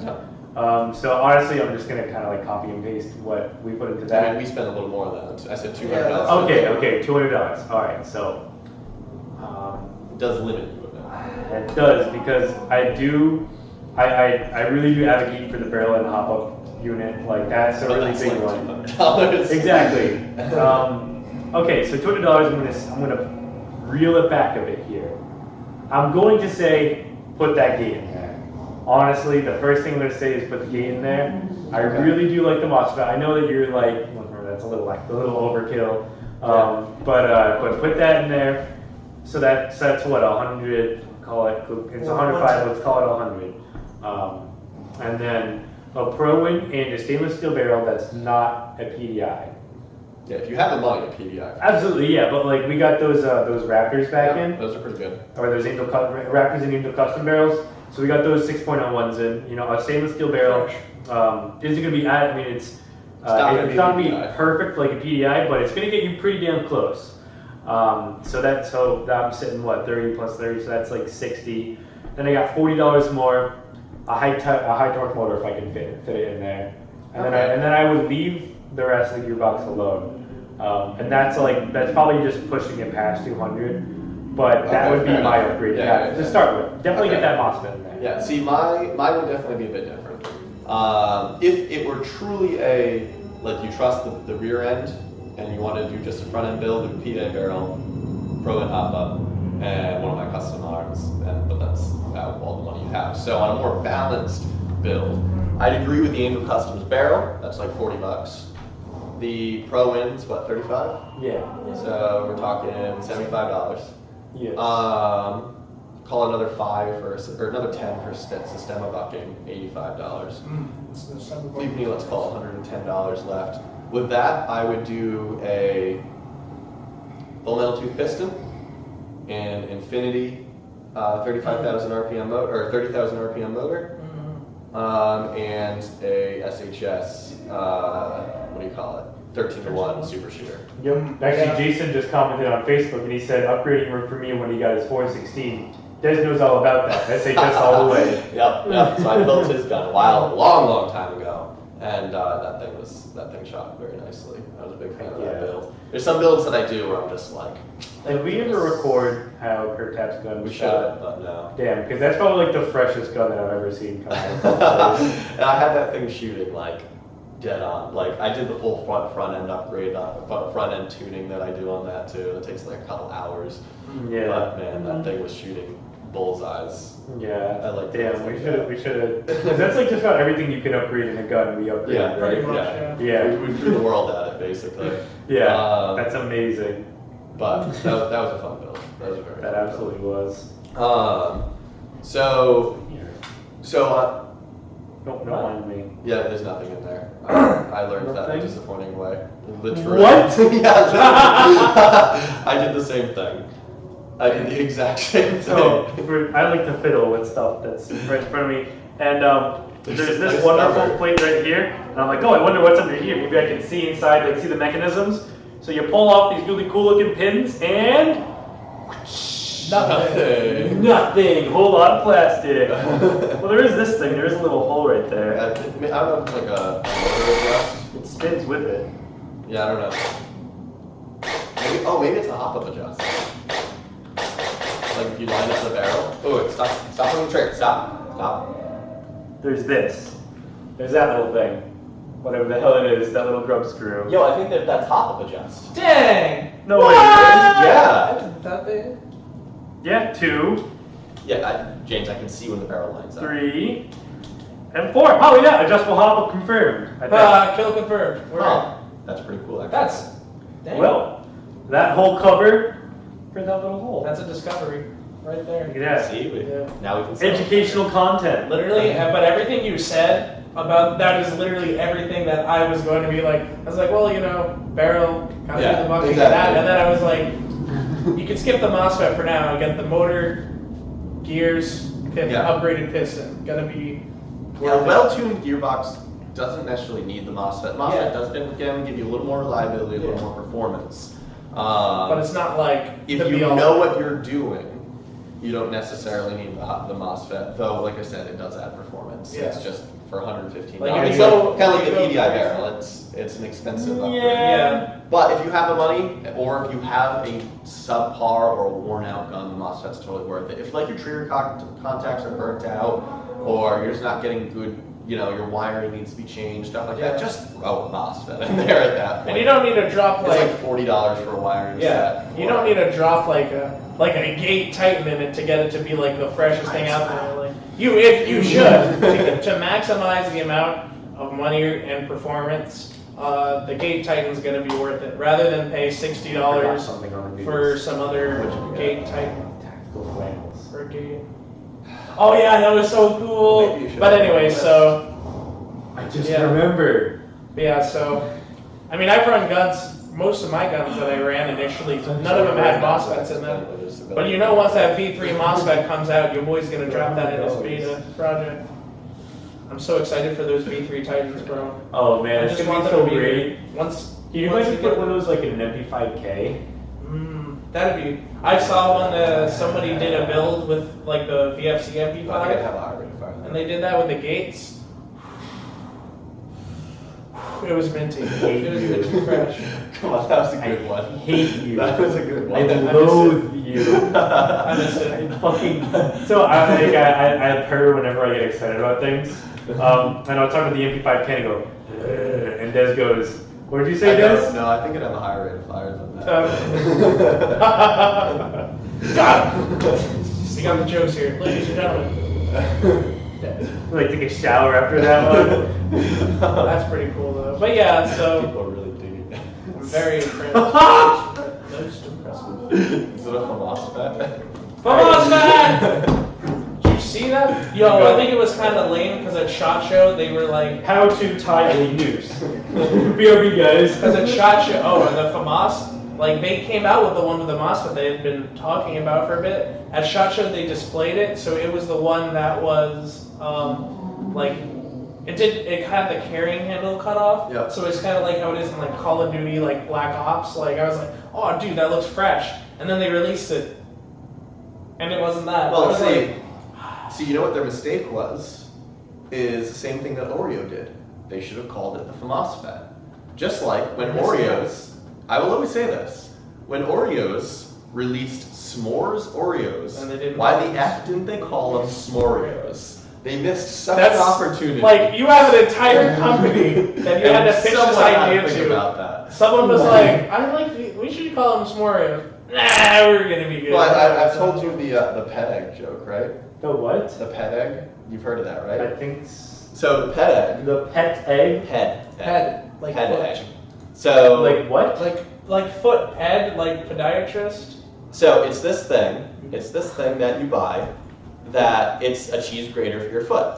So honestly, I'm just gonna kind of like copy and paste what we put into that. I mean, we spent a little more than that. I said $200. Okay, $200. All right, so It does limit you a bit. it does, because I really do advocate for the barrel and hop up unit. Like that's a But really that's big like one. $200. Exactly. Okay, so $200. I'm gonna reel it back a bit here. I'm going to say put that gate in there. Honestly, the first thing I'm gonna say is put the gate in there. I really do like the MOSFET. I know that you're like, that's a little overkill. But put that in there. So that's what 100. Call it. It's 105. Let's call it 100. And then a Pro Wing and a stainless steel barrel that's not a PDI. Yeah, if you have the money, a PDI. Absolutely, yeah. But like we got those Raptors back in, Those are pretty good. or those Raptors and Angel custom barrels. So we got those 6.01s in. You know, a stainless steel barrel. Is it gonna be? I mean, it's not gonna be perfect like a PDI, but it's gonna get you pretty damn close. So I'm sitting 30 plus 30, so that's like 60. Then I got $40 more, a high torque motor if I can fit it in there, and then I would leave the rest of the gearbox alone. And that's probably just pushing it past 200. But that would be my upgrade to start with. Definitely get that MOSFET in there. Yeah, see, mine would definitely be a bit different. If it were truly you trust the rear end and you want to do just a front end build with PDA barrel, Pro and hop up, and one of my custom arms, but that's about all the money you have. So on a more balanced build, I'd agree with the Angel Customs barrel. That's like $40. The Pro Wind's what, 35? Yeah. So we're talking $75. Yes. Call another 5 or another 10 for Sistema bucking, $85. Leave me, let's call $110 left. With that, I would do a full metal tooth piston, an Infinity 35,000 RPM motor or 30,000 RPM motor, and a SHS. What do you call it? 13-to-1 super shooter. Yep. Actually, Jason just commented on Facebook and he said upgrading worked for me when he got his 416. Des knows all about that. SHS all the way. Yep. So I built his gun a long time ago, and that thing shot very nicely. I was a big fan of that build. There's some builds that I do where I'm just like. Did we ever record how Kurt Tapp's gun was shot? But no. Damn, because that's probably like the freshest gun that I've ever seen come out. And I had that thing shooting like dead on. Like I did the full front end upgrade, front end tuning that I do on that too. It takes like a couple hours. Yeah. But man, that thing was shooting bullseyes. Yeah. I like. Damn, we should have. Because that's like just about everything you can upgrade in a gun. We upgrade, Yeah, right? Pretty much, Yeah. We threw the world at it basically. Yeah. That's amazing. But that was a fun build. That was a very. That fun absolutely was. build. So. Don't mind me. Yeah, there's nothing in there. I learned that in a disappointing way. Literally. What? Yeah, I did the same thing. I did the exact same thing. So I like to fiddle with stuff that's right in front of me, and there's this wonderful plate right here, and I'm like, oh, I wonder what's under here. Maybe I can see inside, like see the mechanisms. So you pull off these really cool looking pins, and nothing. Whole lot of plastic. Well, there is this thing. There is a little hole right there. I don't know if it's like a motor adjust. It spins with it. Yeah, I don't know. Maybe it's a hop-up adjust. like if you line up the barrel. Oh, stop on the trigger. Stop. There's this. There's that little thing. Whatever the hell it is, that little grub screw. Yo, I think that top will adjust. Dang! No way. Yeah. That big? Yeah, 2, Yeah, James, I can see when the barrel lines up. 3, and 4. Oh yeah, adjustable hobble confirmed. I think. Kill confirmed. We're Oh, that's pretty cool. Actually. That's dang. Well, that whole cover for that little hole. That's a discovery right there. Look at that. See, Yeah. now we can see. Educational content. Literally, but everything you said about that is literally everything that I was going to be like. I was like, well, you know, barrel, kind of Yeah, the bucket, exactly. that, and then I was like, you can skip the MOSFET for now. Get the motor, gears, Yeah. upgraded piston. Gonna be. Yeah, a well-tuned gearbox doesn't necessarily need the MOSFET. MOSFET Yeah. does, again, give you a little more reliability, a little more performance. But it's not like If the you be-all. know what you're doing, you don't necessarily need the MOSFET. Though, like I said, it does add performance. Yeah. It's just for $115. Like, it's if you go- kind of like if the you go- PDI barrel. It's an expensive upgrade. Yeah. But if you have the money, or if you have a subpar or a worn-out gun, the MOSFET's totally worth it. If like your trigger contacts are burnt out, or you're just not getting good, you know, your wiring needs to be changed, stuff like that, Yeah. just throw a MOSFET in there at that point. And you don't need to drop It's like like $40 for a wiring yeah, set. you don't need to drop like a gate titan in it to get it to be like the freshest thing out there. Like you should to maximize the amount of money and performance. The gate titan's gonna be worth it rather than pay $60 something on the for some other What'd you gate titan tactical flannels. or gate. Oh yeah, that was so cool. Maybe you should But have anyway, done so I just Yeah. remembered. yeah, so I mean I've run guns. Most of my guns that I ran initially, none of them had MOSFETs in them. But you know, once that V3 MOSFET comes out, your boy's gonna drop that in his beta project. I'm so excited for those V3 Titans, bro. Oh man, I it's just gonna want be them so to be great. once. You once guys they could put get- one of those like in an MP5K. That'd be. I saw one. Somebody did a build with like the VFC I think I'd MP5, have a high rate of fire. and they did that with the gates. It was minty. It was minty fresh. Come on, that was a I good one. hate you. That was a good I one. loathe you. I missed I it. fucking so I purr whenever I get excited about things. And I was talking about the MP5 can and go, "Ugh," and Des goes, "What did you say, Des?" No, I think it'd have a higher rate of fire than that. God! We got the jokes here, ladies and gentlemen. Like take a shower after that one. That's pretty cool though. But yeah, so People are really digging it. I'm very impressed. Most impressive. Is it a MOSFET? Vamos, man! Did you see that? Yo, I think it was kind of lame because at SHOT Show they were like, How to tie a noose. BRB guys. because at SHOT Show, oh, and the FAMAS, like they came out with the one with the MOS that they had been talking about for a bit. At SHOT Show they displayed it, so it was the one that was like it had the carrying handle cut off. Yep. So it's kind of like how it is in like Call of Duty, like Black Ops. Like I was like, oh dude, that looks fresh. And then they released it, and it wasn't that. I Well, was see, you know what their mistake was? Is the same thing that Oreo did. They should have called it the FAMOSFET. Just like when Oreos, I will always say this, when Oreos released S'mores Oreos, And they didn't why call the them F didn't they call them S'moreos? They missed such That's an opportunity. like you have an entire company that you had to pitch this Someone had idea to think to. about that. Someone was like, we should call them S'moreos. Nah, we're gonna be good. Well, I've told you the pet egg joke, right? The what? The pet egg. You've heard of that, right? I think So the pet egg. the pet egg. Head. Head, like Head foot. egg. So Like what? Like foot, head, like podiatrist. So it's this thing. It's this thing that you buy. That it's a cheese grater for your foot.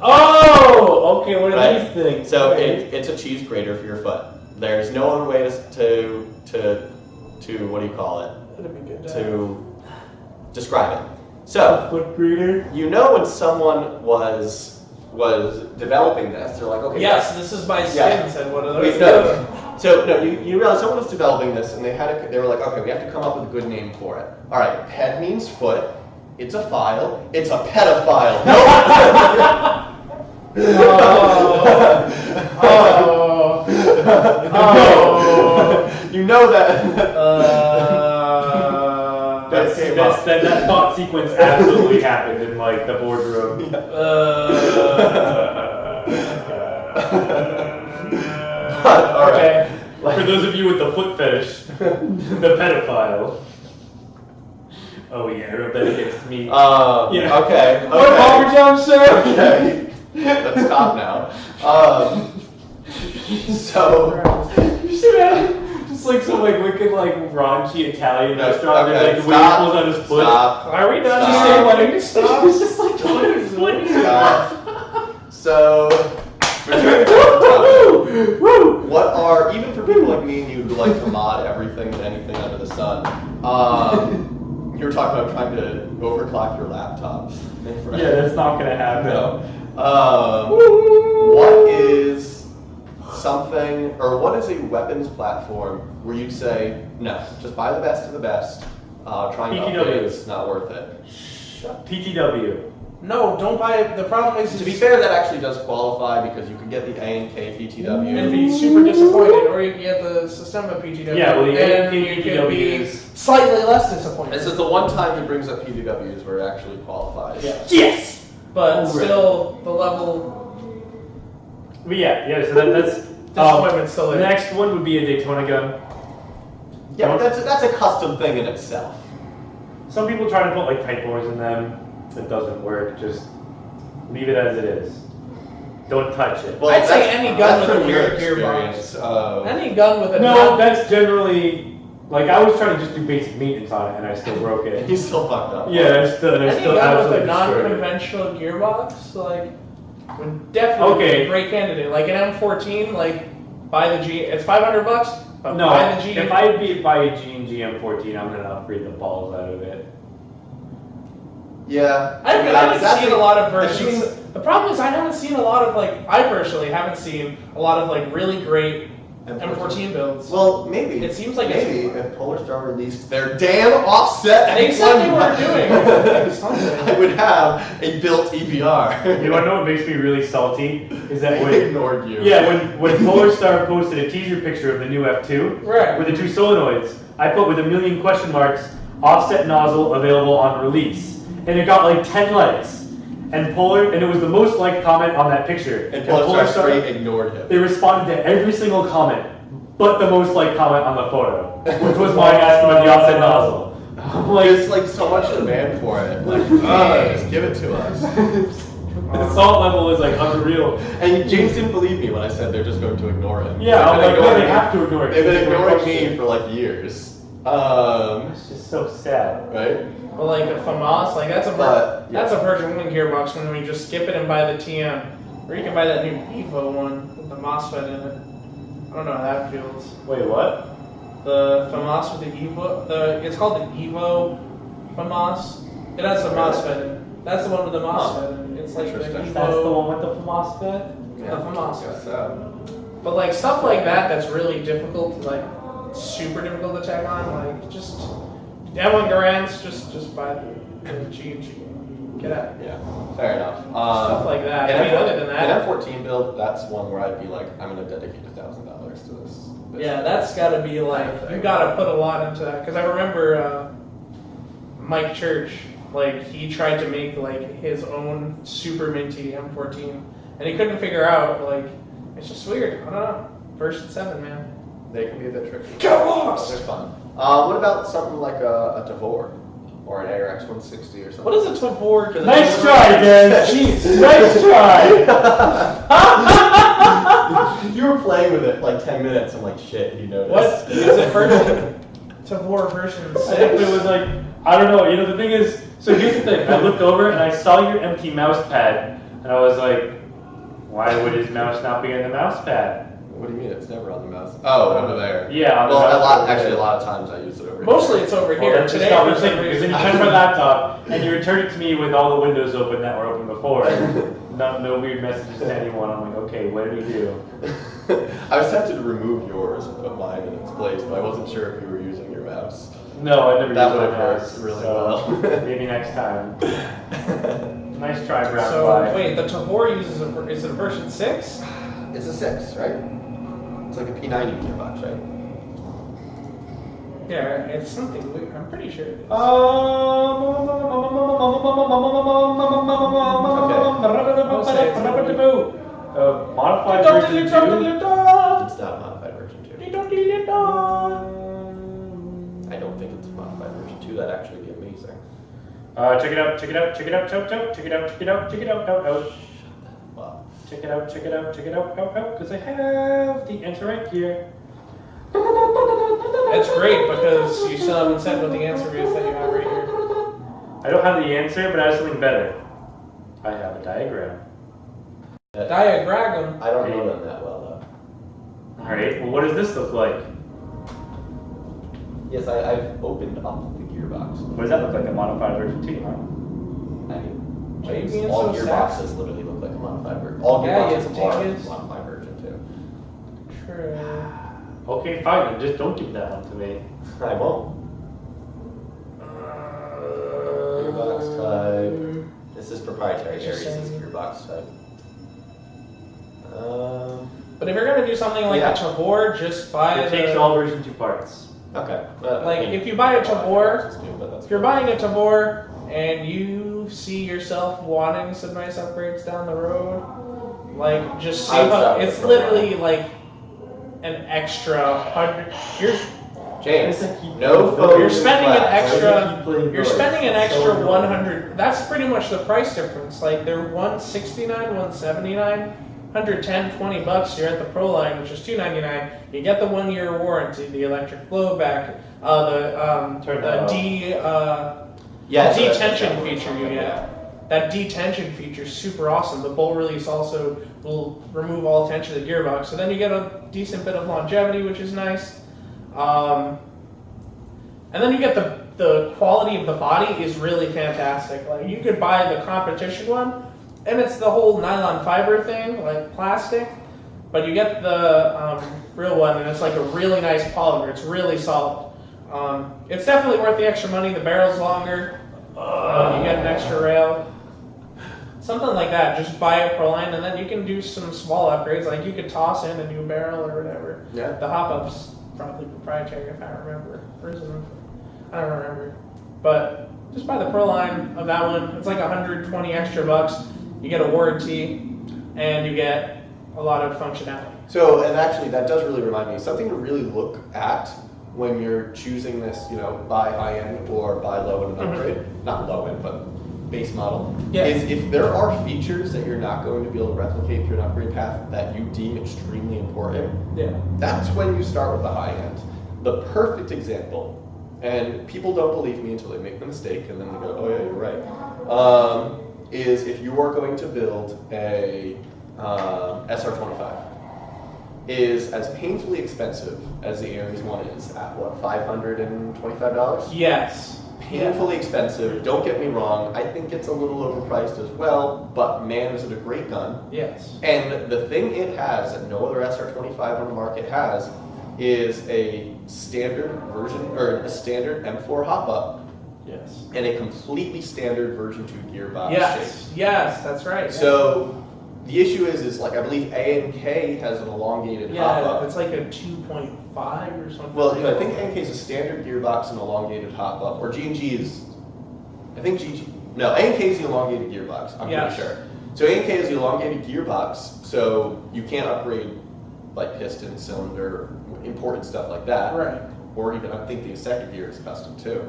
Oh, okay. What are Right. these things? So Okay. it's a cheese grater for your foot. There's no other way to what do you call it? That'd be good. To describe it. So foot grater. you know when someone was developing this, they're like, okay, Yes, this is my skin. Yeah. Said one of Wait, those. no. So no, you realize someone was developing this, and they were like, okay, we have to come up with a good name for it. All right, head means foot. It's a file. It's a pedophile. No. Oh. You know that. That thought sequence absolutely happened in like the boardroom. Okay. For those of you with the foot fetish, the pedophile. Oh yeah, I wrote that against me. Yeah. Okay. What Robert Jones, sir? Okay. Let's stop now. So. You see that? Just like some like wicked like raunchy Italian No, restaurant. okay, There's like the waiter stop. pulls out his foot. Stop. Are we done? Stop. Just say what It's just like pulling his foot. Stop. So. Woo! What are, even for people like me and you who like to mod everything and anything under the sun, you were talking about trying to overclock your laptop. Yeah, that's not gonna happen. No. What is something, or what is a weapons platform where you'd say, no, just buy the best of the best, trying to upgrade is not worth it? PTW. No, don't buy it. The problem is, To be fair, that actually does qualify because you can get the A and K PTW. and be super disappointed, or you can get the Systema PTW. Yeah, well, the and AMP you can be is- slightly less disappointed. This is the one time he brings up PTWs where it actually qualifies. Yeah. Yes! But Right. still, the level But yeah, so that's disappointment still the there. next one would be a Daytona gun. Yeah, but that's a custom thing in itself. Some people try to put like type bores in them. It doesn't work. Just leave it as it is. Don't touch it. Well, I'd say that's- any gun that's with a from your weird gearbox. experience. Any gun with a No, non- that's generally like I was trying to just do basic maintenance on it, and I still broke it. He's still fucked up. Yeah, I still any absolutely gun with a destroyed it. non-conventional gearbox, like, would definitely be Okay. a great candidate. Like an M14, like, buy the G. It's $500, but No, buy the G. if I buy a G&G M14, I'm gonna upgrade the balls out of it. Yeah. I haven't That's seen the- a lot of the versions. thing- The problem is I haven't seen a lot of I personally haven't seen a lot of really great M14 builds. Well, maybe. It seems like maybe if Polar Star released their damn offset, They said they were M1, doing something. I would have a built EBR. You wanna know what makes me really salty? Is that I when ignored you. yeah, when Polar Star posted a teaser picture of the new F2 Right. with the two solenoids, I put with a million question marks, offset nozzle available on release, and it got like 10 likes. And it was the most liked comment on that picture. And Polar Star ignored him. They responded to every single comment, but the most liked comment on the photo, which was mine asking about the offset nozzle. I'm like, There's so much demand for it. Just give it to us. the salt level is like unreal. And James didn't believe me when I said they're just going to ignore him. Yeah, I'm They've been like, no, they ignoring- have to ignore it. They've been It's a ignoring question. me for years. It's just so sad. Right? But a FAMAS, that's a But, yeah. that's a Virgin Wing gearbox when we just skip it and buy the TM, or you can buy that new Evo one with the MOSFET in it. I don't know how that feels. Wait, what? The FAMAS with the Evo, it's called the Evo FAMAS. It has the MOSFET in it. That's the one with the MOSFET in it. It's like the Interesting. Evo. That's the one with the MOSFET? The FAMAS. Guess so. But stuff like that's really difficult to super difficult to tag on. Just M1 Garands, just buy the G&G. Get out. Yeah, fair enough. Stuff like that. And I mean, other than that, an M14 build, that's one where I'd be like, I'm going to dedicate $1,000 to this. yeah, that's got to be you got to put a lot into that. Because I remember Mike Church, he tried to make his own super minty M14, and he couldn't figure out it's just weird. I don't know. Version 7, man. They can be a bit tricky. Get lost! They're fun. What about something like a Tavor or an ARX 160 or something? What is a Tavor? Nice try, Dan. Jeez. Nice try. You were playing with it 10 minutes. I'm like, shit, you noticed. What is it version? Tavor version 6. I think it was I don't know. The thing is, so here's the thing. I looked over and I saw your empty mouse pad, and I was like, why would his mouse not be in the mouse pad? What do you mean? It's never on the mouse. Oh, over there. Yeah, on the Well, mouse pad. actually, a lot of times I use it over Mostly here. it's over Well, here. that's Today, just not for the thing, some because then reason. you touch my laptop and you return it to me with all the windows open that were open before. No weird messages to anyone. I'm like, okay, what did we do? I was tempted to remove yours and put mine in its place, but I wasn't sure if you were using your mouse. No, I never That used would my have mouse. worked really so well. maybe next time. Nice try, Brown So, Fly. wait, the Tavor uses is it a version 6? It's a 6, right? It's like a P90 gearbox, right? Yeah, it's something weird. I'm pretty sure it is. Modified version 2. It's not modified version 2. I don't think it's modified version 2. That'd actually be amazing. Check it out, check it out, check it out, check it out, check it out, check it out, check it out, out. Wow. Check it out, check it out, check it out, out, because I have the answer right here. It's great because you still haven't said what the answer is that you have right here. I don't have the answer, but I have something better. I have a diagram. Diagram. I don't know them that well, though. Alright, well, what does this look like? Yes, I've opened up the gearbox. What does that look like? A modified version 2, huh? I mean, Why are you James, being all so gearboxes literally look like a modified version. All Yeah, gearboxes you are dingus. modified version 2. True. Okay, fine, then just don't give that one to me. I won't. Gearbox type. This is proprietary Aries. This is gearbox type. But if you're gonna do something like a Tabor, just buy It takes all version 2 parts. Okay. Like, if you buy a Tabor, if if you're buying a Tabor and you see yourself wanting some nice upgrades down the road, like just save up. It's literally like an extra 100. James, no photos. You're spending an class. extra. You're spending an extra 100. That's pretty much the price difference. Like they're 169, 179. 110, 20 bucks, you're at the Pro line, which is $299. You get the 1-year warranty, the electric blowback, the detention feature you get. That detention feature is super awesome. The bolt release also will remove all tension of the gearbox. So then you get a decent bit of longevity, which is nice. And then you get the quality of the body is really fantastic. Like you could buy the competition one, and it's the whole nylon fiber thing, like plastic, but you get the real one, and it's like a really nice polymer. It's really solid. It's definitely worth the extra money. The barrel's longer. You get an extra rail. Something like that. Just buy a Proline, and then you can do some small upgrades. Like you could toss in a new barrel or whatever. Yeah. The hop-up's probably proprietary if I remember. Or is it? I don't remember. But just buy the Proline of that one. It's like 120 extra bucks. You get a warranty, and you get a lot of functionality. So, and actually, that does really remind me, something to really look at when you're choosing this, buy high end or buy low end and upgrade. Not low end, but base model. Yeah. Is if there are features that you're not going to be able to replicate through an upgrade path that you deem extremely important, that's when you start with the high end. The perfect example, and people don't believe me until they make the mistake, and then they go, oh yeah, you're right. Is if you are going to build a SR25, is as painfully expensive as the Aries one is at what, $525? Yes. Painfully expensive. Don't get me wrong. I think it's a little overpriced as well, but man, is it a great gun. Yes. And the thing it has that no other SR25 on the market has is a standard version, or a standard M4 hop-up. Yes. And a completely standard version 2 gearbox Yes. shape. Yes, that's right. So the issue is like I believe A&K has an elongated hop-up. It's like a 2.5 or something. Well, I think A&K is a standard gearbox and elongated hop-up, or G&G is, I think A&K is the elongated gearbox, I'm pretty sure. So A&K is the elongated gearbox, so you can't upgrade like piston, cylinder, important stuff like that. Right. Or even, I think the second gear is custom too.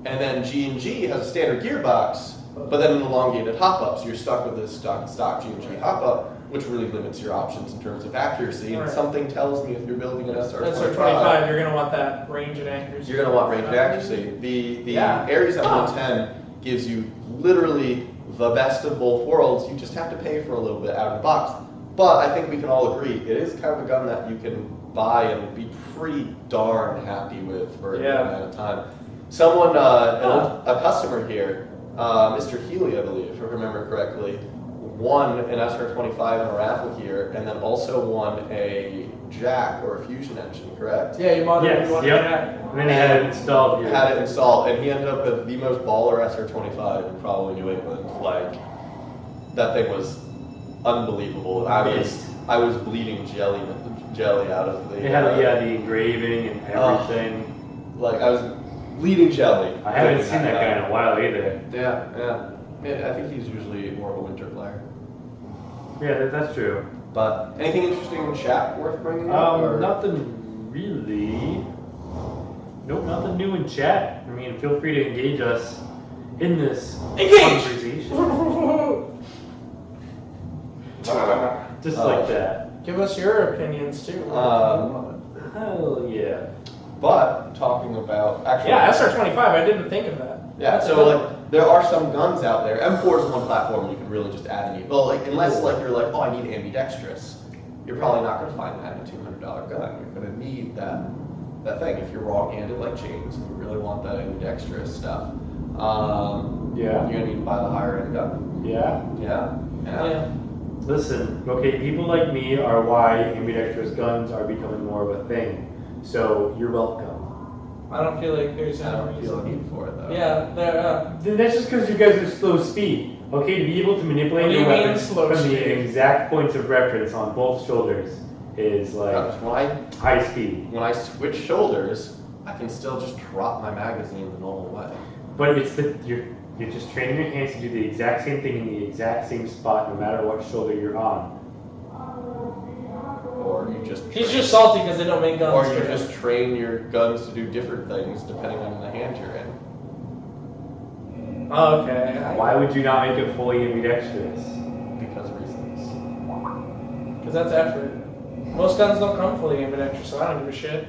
And then G&G has a standard gearbox, but then an elongated hop-up, so you're stuck with this stock G&G hop-up, which really limits your options in terms of accuracy. And something tells me if you're building an SR25, you're going to want that range and accuracy. you're going to want range and accuracy. The Aries M110 gives you literally the best of both worlds. You just have to pay for a little bit out of the box. But I think we can all agree, it is kind of a gun that you can buy and be pretty darn happy with for a good amount of time. Someone, a customer here, Mr. Healy, I believe, if I remember correctly, won an SR25 in a raffle here, and then also won a jack or a fusion engine, correct? Yeah, you bought it. Yes, yep. And then he had it installed here. Had it installed, and he ended up with the most baller SR25 in probably New England. Like, that thing was unbelievable. I was bleeding jelly out of the. It had the engraving and everything. Like I was bleeding jelly. I haven't seen that guy in a while either. Yeah, I think he's usually more of a winter player. Yeah, that's true. But anything interesting in chat worth bringing up? Or? Nothing really. Nope, nothing new in chat. I mean, feel free to engage us in this conversation. Just like that. Give us your opinions too. Hell yeah. But talking about actually, yeah, SR25. I didn't think of that. Yeah, That's so like there are some guns out there. M4 is one platform you can really just add any. Well, like unless like you're like, oh, I need ambidextrous, you're probably not going to find that in a $200 gun. You're going to need that thing if you're wrong-handed like James. And you really want that ambidextrous stuff. You're going to need to buy the higher-end gun. Yeah. Listen, okay, people like me are why ambidextrous guns are becoming more of a thing. So you're welcome. I don't feel like there's I don't any feel a reason. need for it though. Yeah, That's just because you guys are slow speed. Okay, to be able to manipulate What do your you mean weapons slow from speed? the exact points of reference on both shoulders is like high speed. When I switch shoulders, I can still just drop my magazine the normal way. But it's you're just training your hands to do the exact same thing in the exact same spot, no matter what shoulder you're on. Or you just he's just salty because they don't make guns. Or you just train your guns to do different things depending on the hand you're in. Okay. Why would you not make it fully ambidextrous? Because of reasons. Because that's effort. Most guns don't come fully ambidextrous, so I don't give a shit.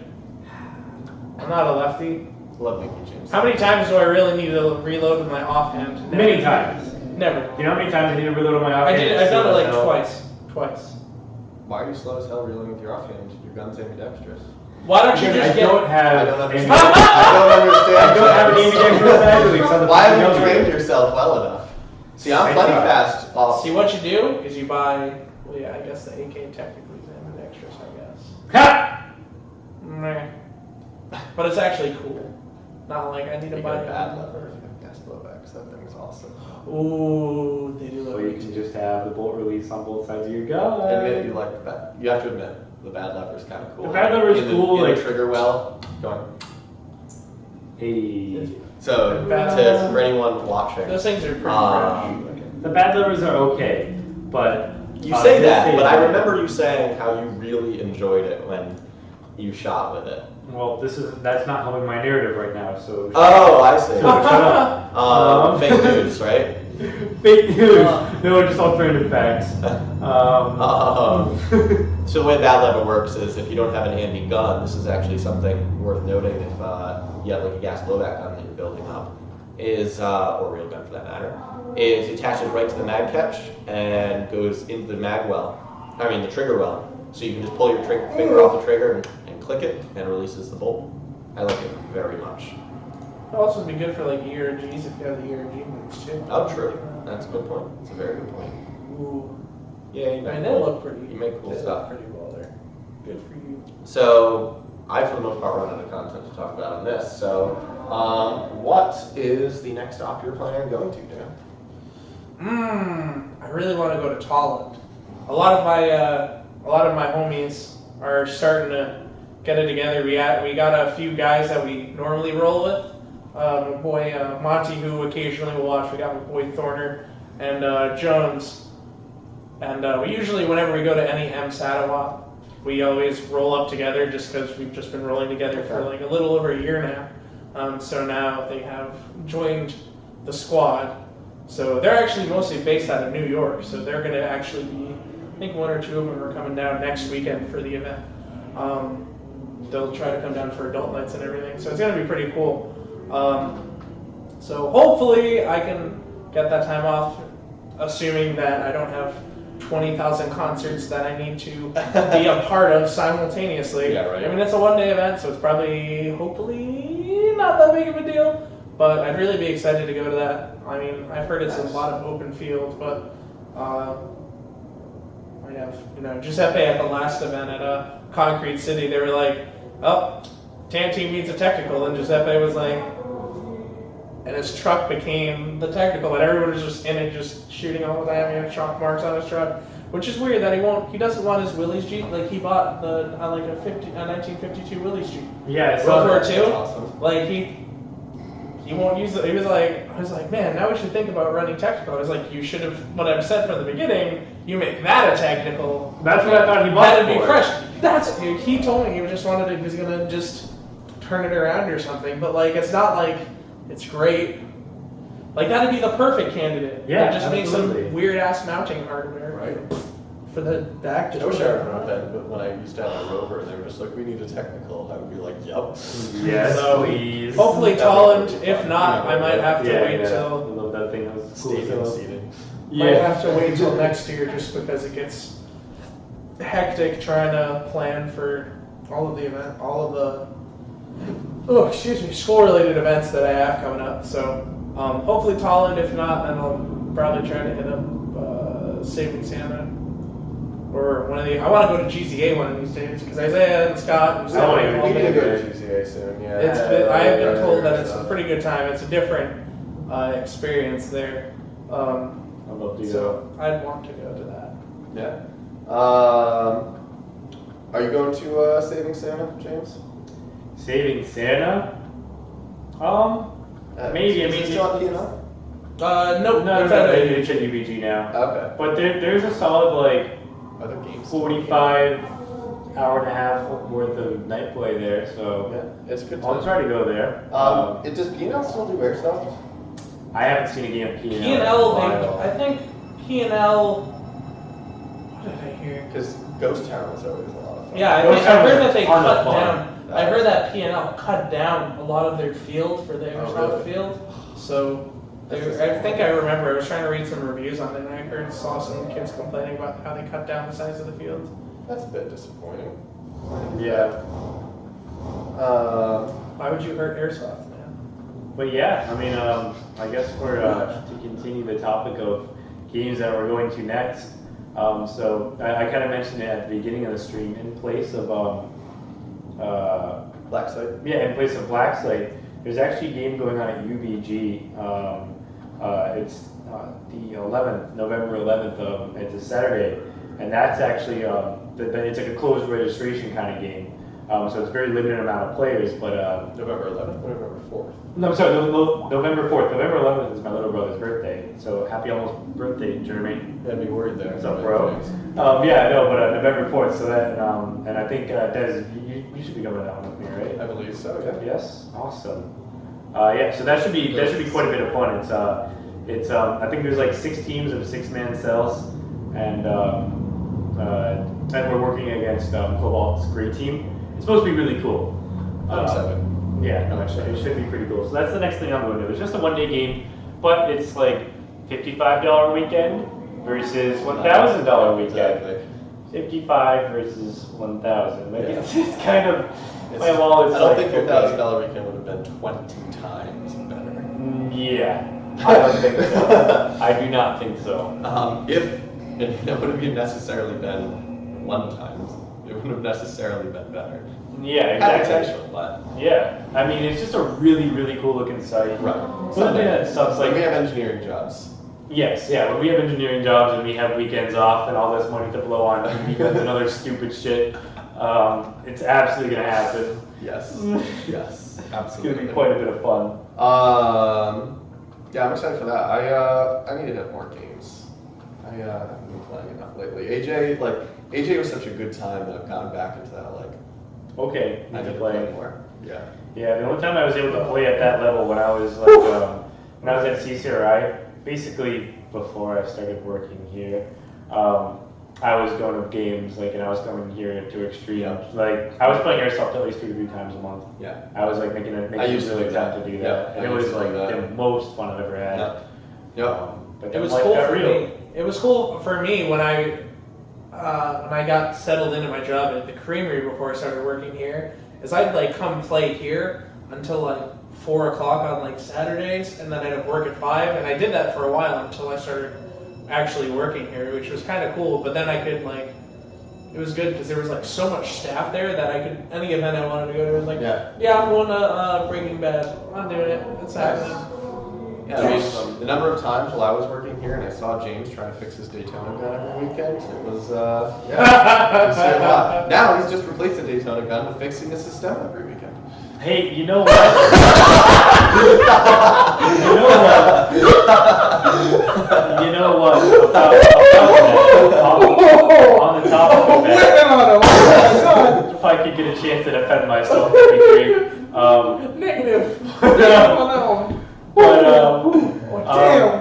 I'm not a lefty. Love Nicky James. How many times do I really need to reload with my offhand? Never. Many times. Never. You know how many times I need to reload on my offhand? I've done it like twice. Why are you slow as hell reeling with your offhand? Your gun's ambidextrous. Why don't you Because just I get... don't have. I don't understand. ambidextrous- I don't understand. I don't have an ambidextrous mag release on the Why haven't you fucking trained elbow. yourself well enough? See, I'm I plenty tried. fast. See, what you do is you buy... Well, yeah, I guess the AK technically is ambidextrous, I guess. Ha! Meh. But it's actually cool. Not like I need to You buy... got a bad lever. You have gas blowbacks. That thing's awesome. Ooh, they do look Or you can just have the bolt release on both sides of your gun. And you like that. You have to admit, the bad lever is kind of cool. The bad lever is In the- cool, In like- the trigger well, going. Hey. So, for anyone watching, Those things are pretty fresh. The bad levers are okay, but you say this that, is- but I remember you saying how you really enjoyed it when you shot with it. Well, that's not helping my narrative right now. So. Oh, I see. So shut up. Fake news, right? Fake news. No, just alternative facts. So the way that lever works is if you don't have an handy gun, this is actually something worth noting if you have like a gas blowback gun that you're building up, or a real gun for that matter, is it attaches right to the mag catch and goes into the the trigger well. So you can just pull your finger off the trigger and click it and it releases the bolt. I like it very much. It'll also be good for like ERGs if you have the ERG moves too. Oh, true. That's a good point. It's a very good point. Ooh. Yeah, you And they look pretty. You make cool they stuff. Look pretty well there. Good for you. So I, for the most part, run out of content to talk about on this. So, what is the next stop you're planning on going to, Dan? I really want to go to Tolland. A lot of my homies are starting to get it together. We got a few guys that we normally roll with. My boy Monty, who occasionally will watch. We got my boy Thorner and Jones. And we usually, whenever we go to any M-Satawa, we always roll up together just because we've just been rolling together for like a little over a year now. So now they have joined the squad. So they're actually mostly based out of New York. So they're going to actually be, I think one or two of them are coming down next weekend for the event. They'll try to come down for adult nights and everything. So it's going to be pretty cool. So hopefully I can get that time off, assuming that I don't have 20,000 concerts that I need to be a part of simultaneously. Yeah, right. I mean, it's a one-day event, so it's probably, hopefully, not that big of a deal. But I'd really be excited to go to that. I mean, I've heard it's a lot of open field, but I have, Giuseppe at the last event at Concrete City, they were like, oh, tan team needs a technical, and Giuseppe was like, and his truck became the technical, and everyone was just in it, just shooting all the time, chalk marks on his truck. Which is weird that he doesn't want his Willys Jeep. Like he bought a 1952 Willys Jeep. Yeah, I saw World War that. II. That's awesome. Like he won't use it. I was like, man, now we should think about running technical. I was like, you should have. What I've said from the beginning, you make that a technical. That's what I thought he bought. That'd be for. fresh. He told me he just wanted to. He was gonna just turn it around or something. But like, it's not like it's great. Like that'd be the perfect candidate. Yeah, Like, just make absolutely. some weird ass mounting hardware. Right. For the active. I wish I remember but when I used to have a rover, they were just like, we need a technical. I would be like, yep. Yes, So, please. Hopefully That'd be Tolland. really If fun. not, I might have to yeah, wait yeah. I till. love that thing. That was cool. Stadium So- seating. Might have to wait till next year just because it gets hectic trying to plan for all of the school-related events that I have coming up. So hopefully Tolland. If not, then I'll probably try to hit up Saving Santa or one of the. I want to go to GZA one of these days because Isaiah and Scott and I Sam wanna have go all We need to been- go to GCA soon, yeah. I have been told that it's a Stuff. pretty good time. It's a different experience there. I'd love to go. So I'd want to go to that. Yeah. Are you going to Saving Santa, James? Saving Santa? Maybe. I Is mean, it still on P&L? Nope. no, it's at a- it's at UBG now. Okay. But there's a solid like Other games. 45 hour and a half worth of night play there. So Yeah, it's a good I'll time. try to go there. Does P&L still do Airsoft? I haven't seen a game of P&L. in a P&L, while. I think P&L. What did I hear? Because Ghost Town was always a lot of fun. Yeah, I Those heard are that they ton of cut fun. down. I heard that P&L cut down a lot of their field for the Airsoft really? field. So That's I think I remember. I was trying to read some reviews on it, and I saw some kids complaining about how they cut down the size of the field. That's a bit disappointing. Yeah. Why would you hurt Airsoft, man? But yeah, I mean, I guess for to continue the topic of games that we're going to next. So I kind of mentioned it at the beginning of the stream. In place of Black Site? in place of Blackslate, there's actually a game going on at UBG. It's the 11th, November 11th. It's a Saturday, and that's actually it's like a closed registration kind of game. So it's a very limited amount of players, but November 11th or November 4th? no, I'm sorry, November 4th. November 11th is my little brother's birthday, so happy almost birthday, Jeremy. I'd be worried there. What's up, bro? Yeah, I know, but November 4th, so that, and I think, Des, you should be coming to that one with me, right? I believe so, yeah. Yes, awesome. Yeah, so that should be quite a bit of fun. It's I think there's like 6 teams of 6-man cells, and we're working against Cobalt's great team. It's supposed to be really cool. I'm 7. Yeah, no, it should be pretty cool. So that's the next thing I'm going to do. It's just a one-day game, but it's like $55 weekend versus $1,000 weekend. Exactly. 55 versus 1,000. Like Yeah. it's kind of It's, my wall is I don't like think $1,000 weekend would have been 20 times better. Yeah, I don't think so. I do not think so. If it would have necessarily been 1 times, it wouldn't have necessarily been better. Yeah, Had exactly. potential, but Yeah, I mean it's just a really, really cool looking site. right. Something that sucks Like like we have engineering jobs. yes, yeah. When we have engineering jobs and we have weekends off and all this money to blow on weekends and other stupid shit, it's absolutely gonna happen. Yes. Yes. It's Absolutely. gonna be quite a bit of fun. Yeah, I'm excited for that. I need to hit more games. I haven't been playing enough lately. AJ was such a good time that I've gotten back into that. Like, Okay, I need need to to play play. more. Yeah. Yeah, the only time I was able to play at that level when I was like when I was at CCRI, basically before I started working here, I was going to games and I was going here to Extreme. Yeah. Like I was playing Airsoft at least 2 to 3 times a month. Yeah. I was like making I used to really do time that. to do Yeah, that, and I it was used to like do that. the most fun I've ever had. Yep. Yep. But It then was life cool got for real. me. It was cool for me when I got settled into my job at the creamery before I started working here. Is I'd like come play here until like 4 o'clock on like Saturdays, and then I'd have work at 5. And I did that for a while until I started actually working here, which was kind of cool. But then I could like, it was good because there was like so much staff there that I could any event I wanted to go to. It was like, Yeah. yeah, I'm going to Breaking Bad. I'm doing it. It's happening. Yeah, I mean, the number of times while I was working here and I saw James trying to fix his Daytona gun every weekend, it was, yeah, it was a lot. Now he's just replaced the Daytona gun with fixing the system every weekend. Hey, you know what? You know what? On the topic of that, if I could get a chance to defend myself, that'd be great. Negative. But damn.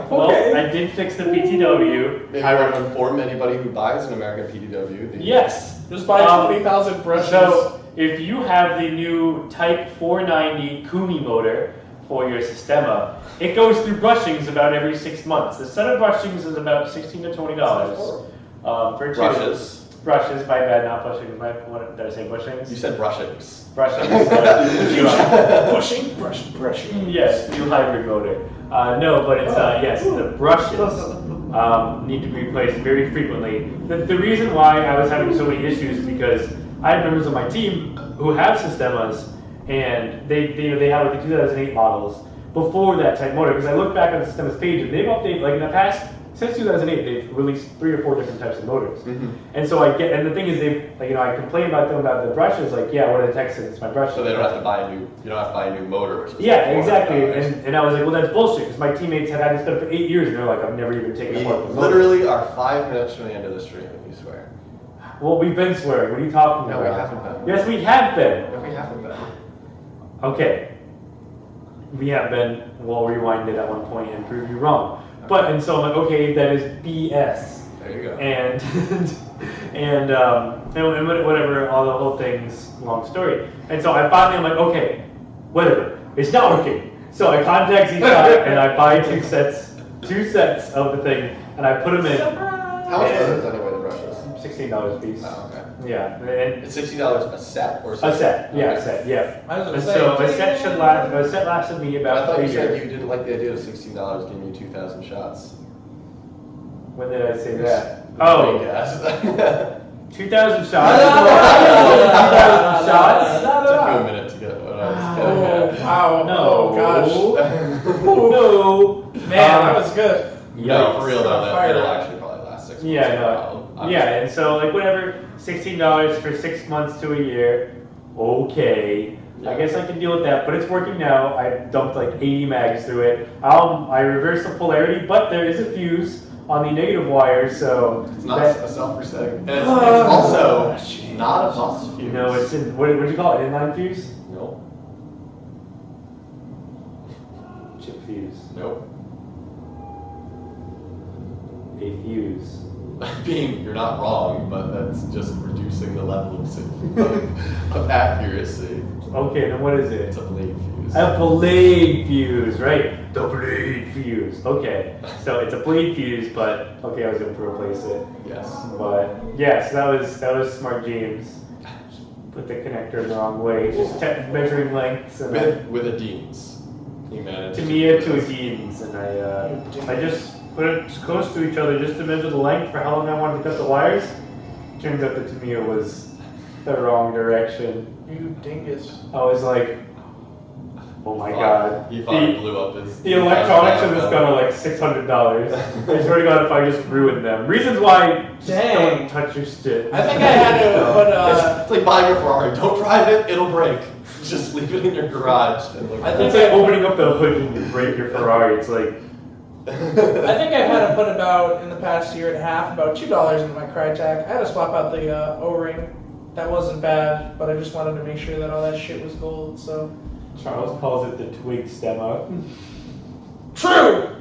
well, Okay. I did fix the PTW. Maybe I want to inform anybody who buys an American PTW. Yes. Just buy 20,000 brushes. So if you have the new Type 490 Kumi motor for your Sistema, it goes through brushings about every 6 months. The set of brushings is about $16 to $20 for two. Brushes, my bad, not bushings. What did I say? Bushings? You said brushings. Brushings. Brushing. Yes, new hybrid motor. No, but it's yes, the brushes need to be replaced very frequently. The reason why I was having so many issues is because I have members of my team who have Sistemas, and they have like the 2008 models before that type motor. Because I look back on the Sistema's page, and they've updated, like in the past, since 2008, they've released 3 or 4 different types of motors. And so and the thing is, I complain about them about the brushes, like, yeah, what are the texts? It's my brush. So they don't have to buy a new, you don't have to buy a new motor. Which is Yeah, like exactly. $400. And I was like, well, that's bullshit, because my teammates have had this stuff for 8 years, and they're like, I've never even taken We apart the motor. literally are 5 minutes from the end of the stream, and you swear. Well, we've been swearing. What are you talking No, about? we haven't been. Yes, we have been. No, we haven't been. Okay. We have been. We'll rewind it at one point and prove you wrong. And so I'm like, okay, that is BS. There you go. And whatever, all the whole thing's long story. And so I finally, I'm like, okay, whatever. It's not working. So I contact Z-Shot and I buy two sets of the thing, and I put them in. How much is it anyway, the brushes? $16 a piece. Oh, okay. Yeah. And It's $60 a set or a set. Yeah, a set. Yeah. I was gonna And say, so a set lasted me I about thought 3 you said years. you didn't like the idea of $16 giving you 2,000 shots. When did I say that? Oh, Yes. 2,000 shots. 2,000 No, shots. Took you a minute to get what I was getting at. Wow. No. Oh, gosh. No. Man, that was good. No, for real though, Fire. it'll actually probably last 6 months. Yeah, no no. problem. Yeah, and so like whatever, $16 for 6 months to a year. Okay. I guess I can deal with that, but it's working now. I dumped like 80 mags through it. I reversed the polarity, but there is a fuse on the negative wire, so It's not a self-resetting. And it's also not a bus fuse. you know, it's in, what do you call it? Inline fuse? Nope. Chip fuse. Nope. A fuse. You're not wrong, but that's just reducing the level of accuracy. Okay, then what is it? It's a blade fuse. A blade fuse, right? The blade fuse. Okay, so it's a blade fuse, but okay, I was able to replace it. Yes. But yes, that was smart James. Put the connector the wrong way. Just kept measuring lengths and With a Dean's. He managed Tamiya to a Dean's, and I just put it close to each other just to measure the length for how long I wanted to cut the wires. Turns out the Tamiya was the wrong direction. You dingus. I was like, oh my god. He thought he blew up his. The electronics of this gun are like $600. I swear to God, if I just ruined them. Reasons why, just Dang. don't touch your shit. I think I had to put It's like buying a Ferrari. Don't drive it, it'll break. Just leave it in your garage and look. I at think It's like opening up the hood and you break your Ferrari. It's like, I think I've had to put about, in the past year and a half, about $2 into my Crytek. I had to swap out the O-ring. That wasn't bad, but I just wanted to make sure that all that shit was gold, so. Charles calls it the twig stemma. True!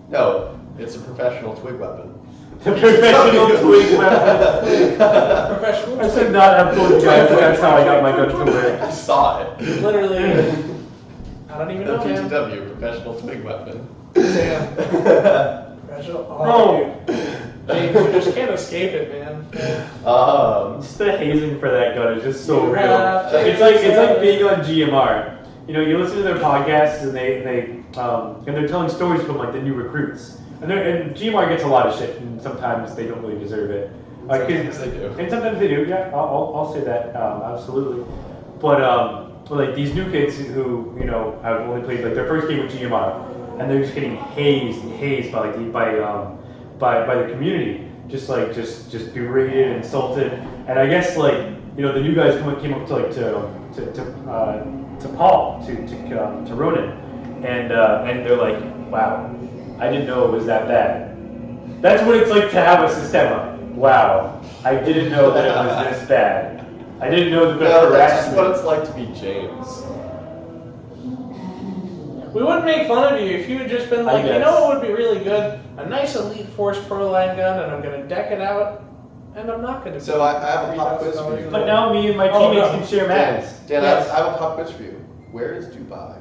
No, it's a professional twig weapon. The professional twig weapon. Professional. I should not have told you guys that's how I got my gun to work. I saw it. Literally. I don't even The know, man. PTW, professional twig weapon. Damn. Professional. No. James, you just can't escape it, man. Just the hazing for that gun is just so You real. have It's like being on GMR. You know, you listen to their podcasts and they're telling stories from like the new recruits. And GMR gets a lot of shit, and sometimes they don't really deserve it. Sometimes they do. And sometimes they do. Yeah, I'll say that absolutely. But like these new kids who have only played like their first game with GMR, and they're just getting hazed by the community, just berated, insulted, and I guess the new guys came up to Paul to Ronan, and they're like, wow, I didn't know it was that bad. That's what it's like to have a Sistema. Wow, I didn't know that it was this bad. I didn't know that the That's just harassment. what it's like to be James. We wouldn't make fun of you if you had just been like, you know what would be really good? A nice Elite Force Pro line gun, and I'm going to deck it out, and I'm not going to. So I have a pop quiz for you. But now me and my teammates can share mags. Dan, Yes. I have a pop quiz for you. Where is Dubai?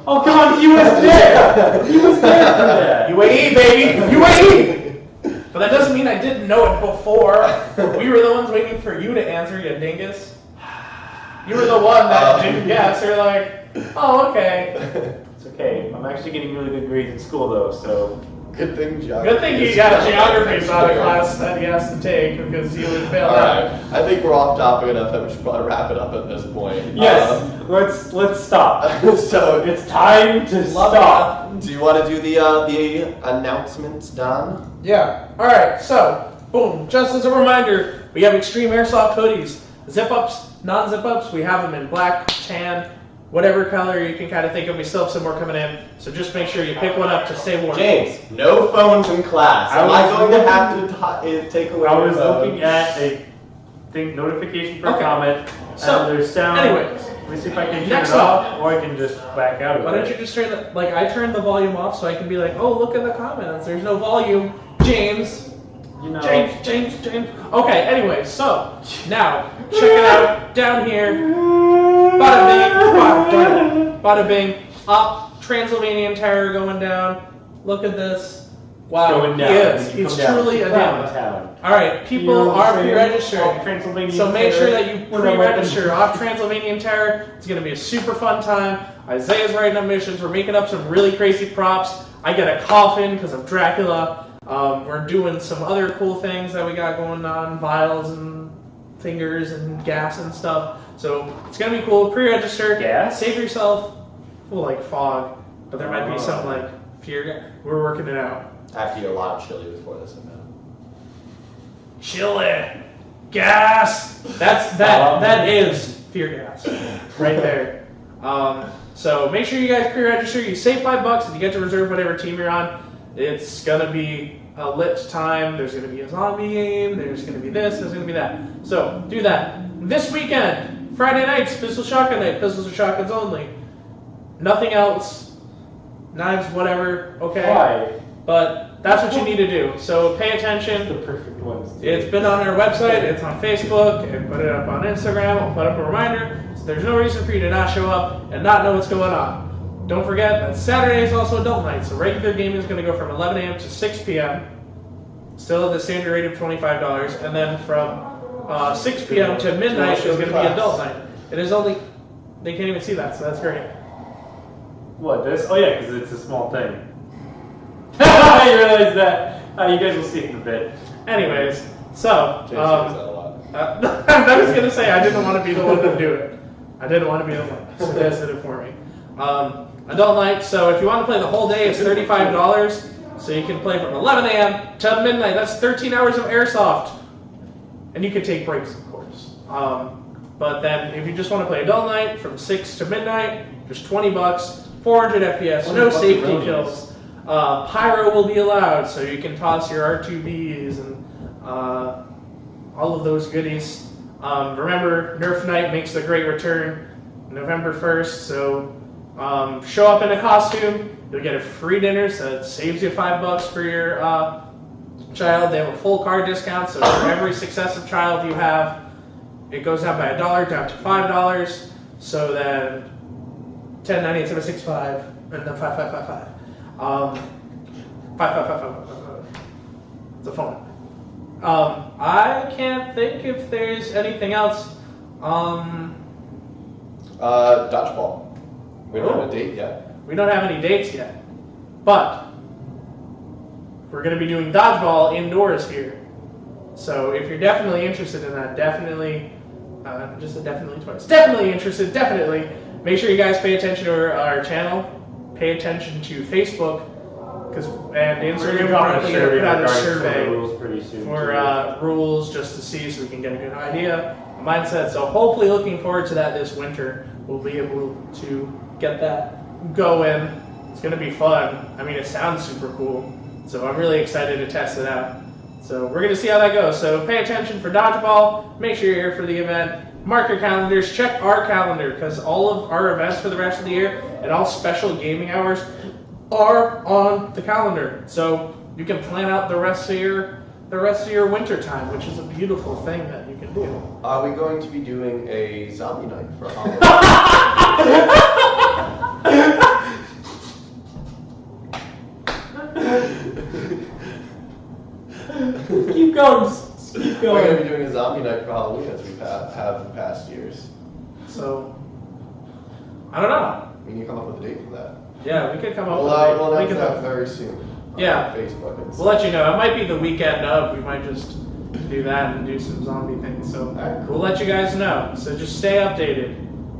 Oh come on, he was there. He was there for that. UAE, baby! UAE! But that doesn't mean I didn't know it before. We were the ones waiting for you to answer, you dingus. You were the one that didn't guess. You're like, oh, okay. It's okay. I'm actually getting really good grades in school though, so. Good thing geography. Good thing you got geography out of class that he has to take because you would fail All out. right, I think we're off topic enough that we should probably wrap it up at this point. Yes, let's stop. So It's time to stop. do you want to do the announcements, Don? Yeah. All right. So, boom. Just as a reminder, we have Extreme Airsoft hoodies, zip-ups, non-zip-ups. We have them in black, tan, whatever color you can kind of think of. We still have some more coming in, so just make sure you pick one up to stay warm. James, no phones in class. Am I going to have to take away I your was phone? looking at a notification for a comment, So, and there's sound. anyways, let me see if I can turn next it up. off, or I can just back out of it. Why don't you just turn the, I turned the volume off so I can be like, oh, look at the comments. There's no volume. James. James. Okay, anyway, so now check it out down here. Bada bing, bada bing. Up, Transylvanian Tower going down. Look at this. Wow, Going down. yes, You it's come down. truly a Down demo. town. All right, people are pre-registered. Transylvania. So make sure that you pre-register off Transylvanian Terror. It's going to be a super fun time. Isaiah's writing up missions. We're making up some really crazy props. I get a coffin because of Dracula. We're doing some other cool things that we got going on, vials and fingers and gas and stuff. So it's going to be cool. Pre-register. Gas? Save yourself. Well, like fog. But there might be some like fear. We're working it out. I have to eat a lot of chili before this event. Chili, gas. That is fear gas, right there. So make sure you guys pre-register. You save $5 if you get to reserve whatever team you're on. It's gonna be a lit time. There's gonna be a zombie game. There's gonna be this. There's gonna be that. So do that this weekend. Friday nights, pistol shotgun night. Pistols or shotguns only. Nothing else. Knives, whatever. Okay. Why? But that's what you need to do. So pay attention. The perfect ones. It's been on our website, it's on Facebook, and put it up on Instagram, I'll put up a reminder. So there's no reason for you to not show up and not know what's going on. Don't forget that Saturday is also adult night, so regular gaming is going to go from 11 a.m. to 6 p.m. Still at the standard rate of $25, and then from 6 p.m. to midnight is going to be adult night. It is only, they can't even see that, so that's great. What, this? Oh yeah, because it's a small thing. I realize that. You guys will see it in a bit. Anyways, so, James says that a lot. I was gonna say I didn't want to be the one to do it. I didn't want to be the one, so you guys did it for me. Adult night. So if you want to play the whole day, it's $35. So you can play from 11 a.m. to midnight. That's 13 hours of airsoft, and you can take breaks, of course. But then if you just want to play adult night from 6 to midnight, just $20, 400 FPS, no safety kills. Pyro will be allowed, so you can toss your R2Bs and all of those goodies. Remember, Nerf Night makes the great return November 1st, so show up in a costume. You'll get a free dinner, so it saves you $5 for your child. They have a full car discount, so for every successive child you have, it goes down by $1 down to $5. So then 10, 9, 8, 7, 6, 5, and then 5, 5, 5, 5. 5. It's a phone. I can't think if there's anything else. Dodgeball. We don't have a date yet. We don't have any dates yet, but we're going to be doing dodgeball indoors here. So if you're definitely interested in that, definitely interested, definitely make sure you guys pay attention to our channel. pay attention to Facebook and We're Instagram. gonna We're drop a probably gonna survey put out a regarding some of the survey rules pretty soon. for rules just to see so we can get a good idea, a mindset. So hopefully looking forward to that this winter. We'll be able to get that going. It's going to be fun. I mean, it sounds super cool. So I'm really excited to test it out. So we're going to see how that goes. So pay attention for dodgeball. Make sure you're here for the event. Mark your calendars. Check our calendar because all of our events for the rest of the year and all special gaming hours are on the calendar. So you can plan out the rest of your winter time, which is a beautiful thing that you can do. Are we going to be doing a zombie night for Halloween? Keep going. Keep We're going to going. be doing a zombie night for Halloween as we have in past years. So I don't know. We need to come up with a date for that. Yeah, we could come up We'll with a date. We announce could- that very soon. On Yeah. Facebook and We'll stuff. let you know. It might be the weekend of. We might just do that and do some zombie things. So Alright, we'll let you guys know. So just stay updated.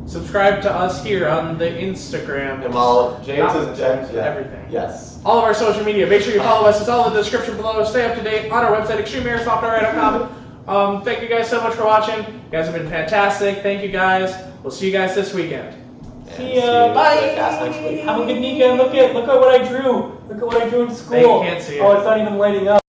Subscribe to us here on the Instagram. And while James Not is the everything. Yes. All of our social media. Make sure you follow us. It's all in the description below. Stay up to date on our website, extremeairsoftri.com. Thank you guys so much for watching. You guys have been fantastic. Thank you guys. We'll see you guys this weekend. And See see ya. you Bye. at the cast next week. Have a good weekend. Look at what I drew. Look at what I drew in school. can't see it. Oh, it's not even lighting up.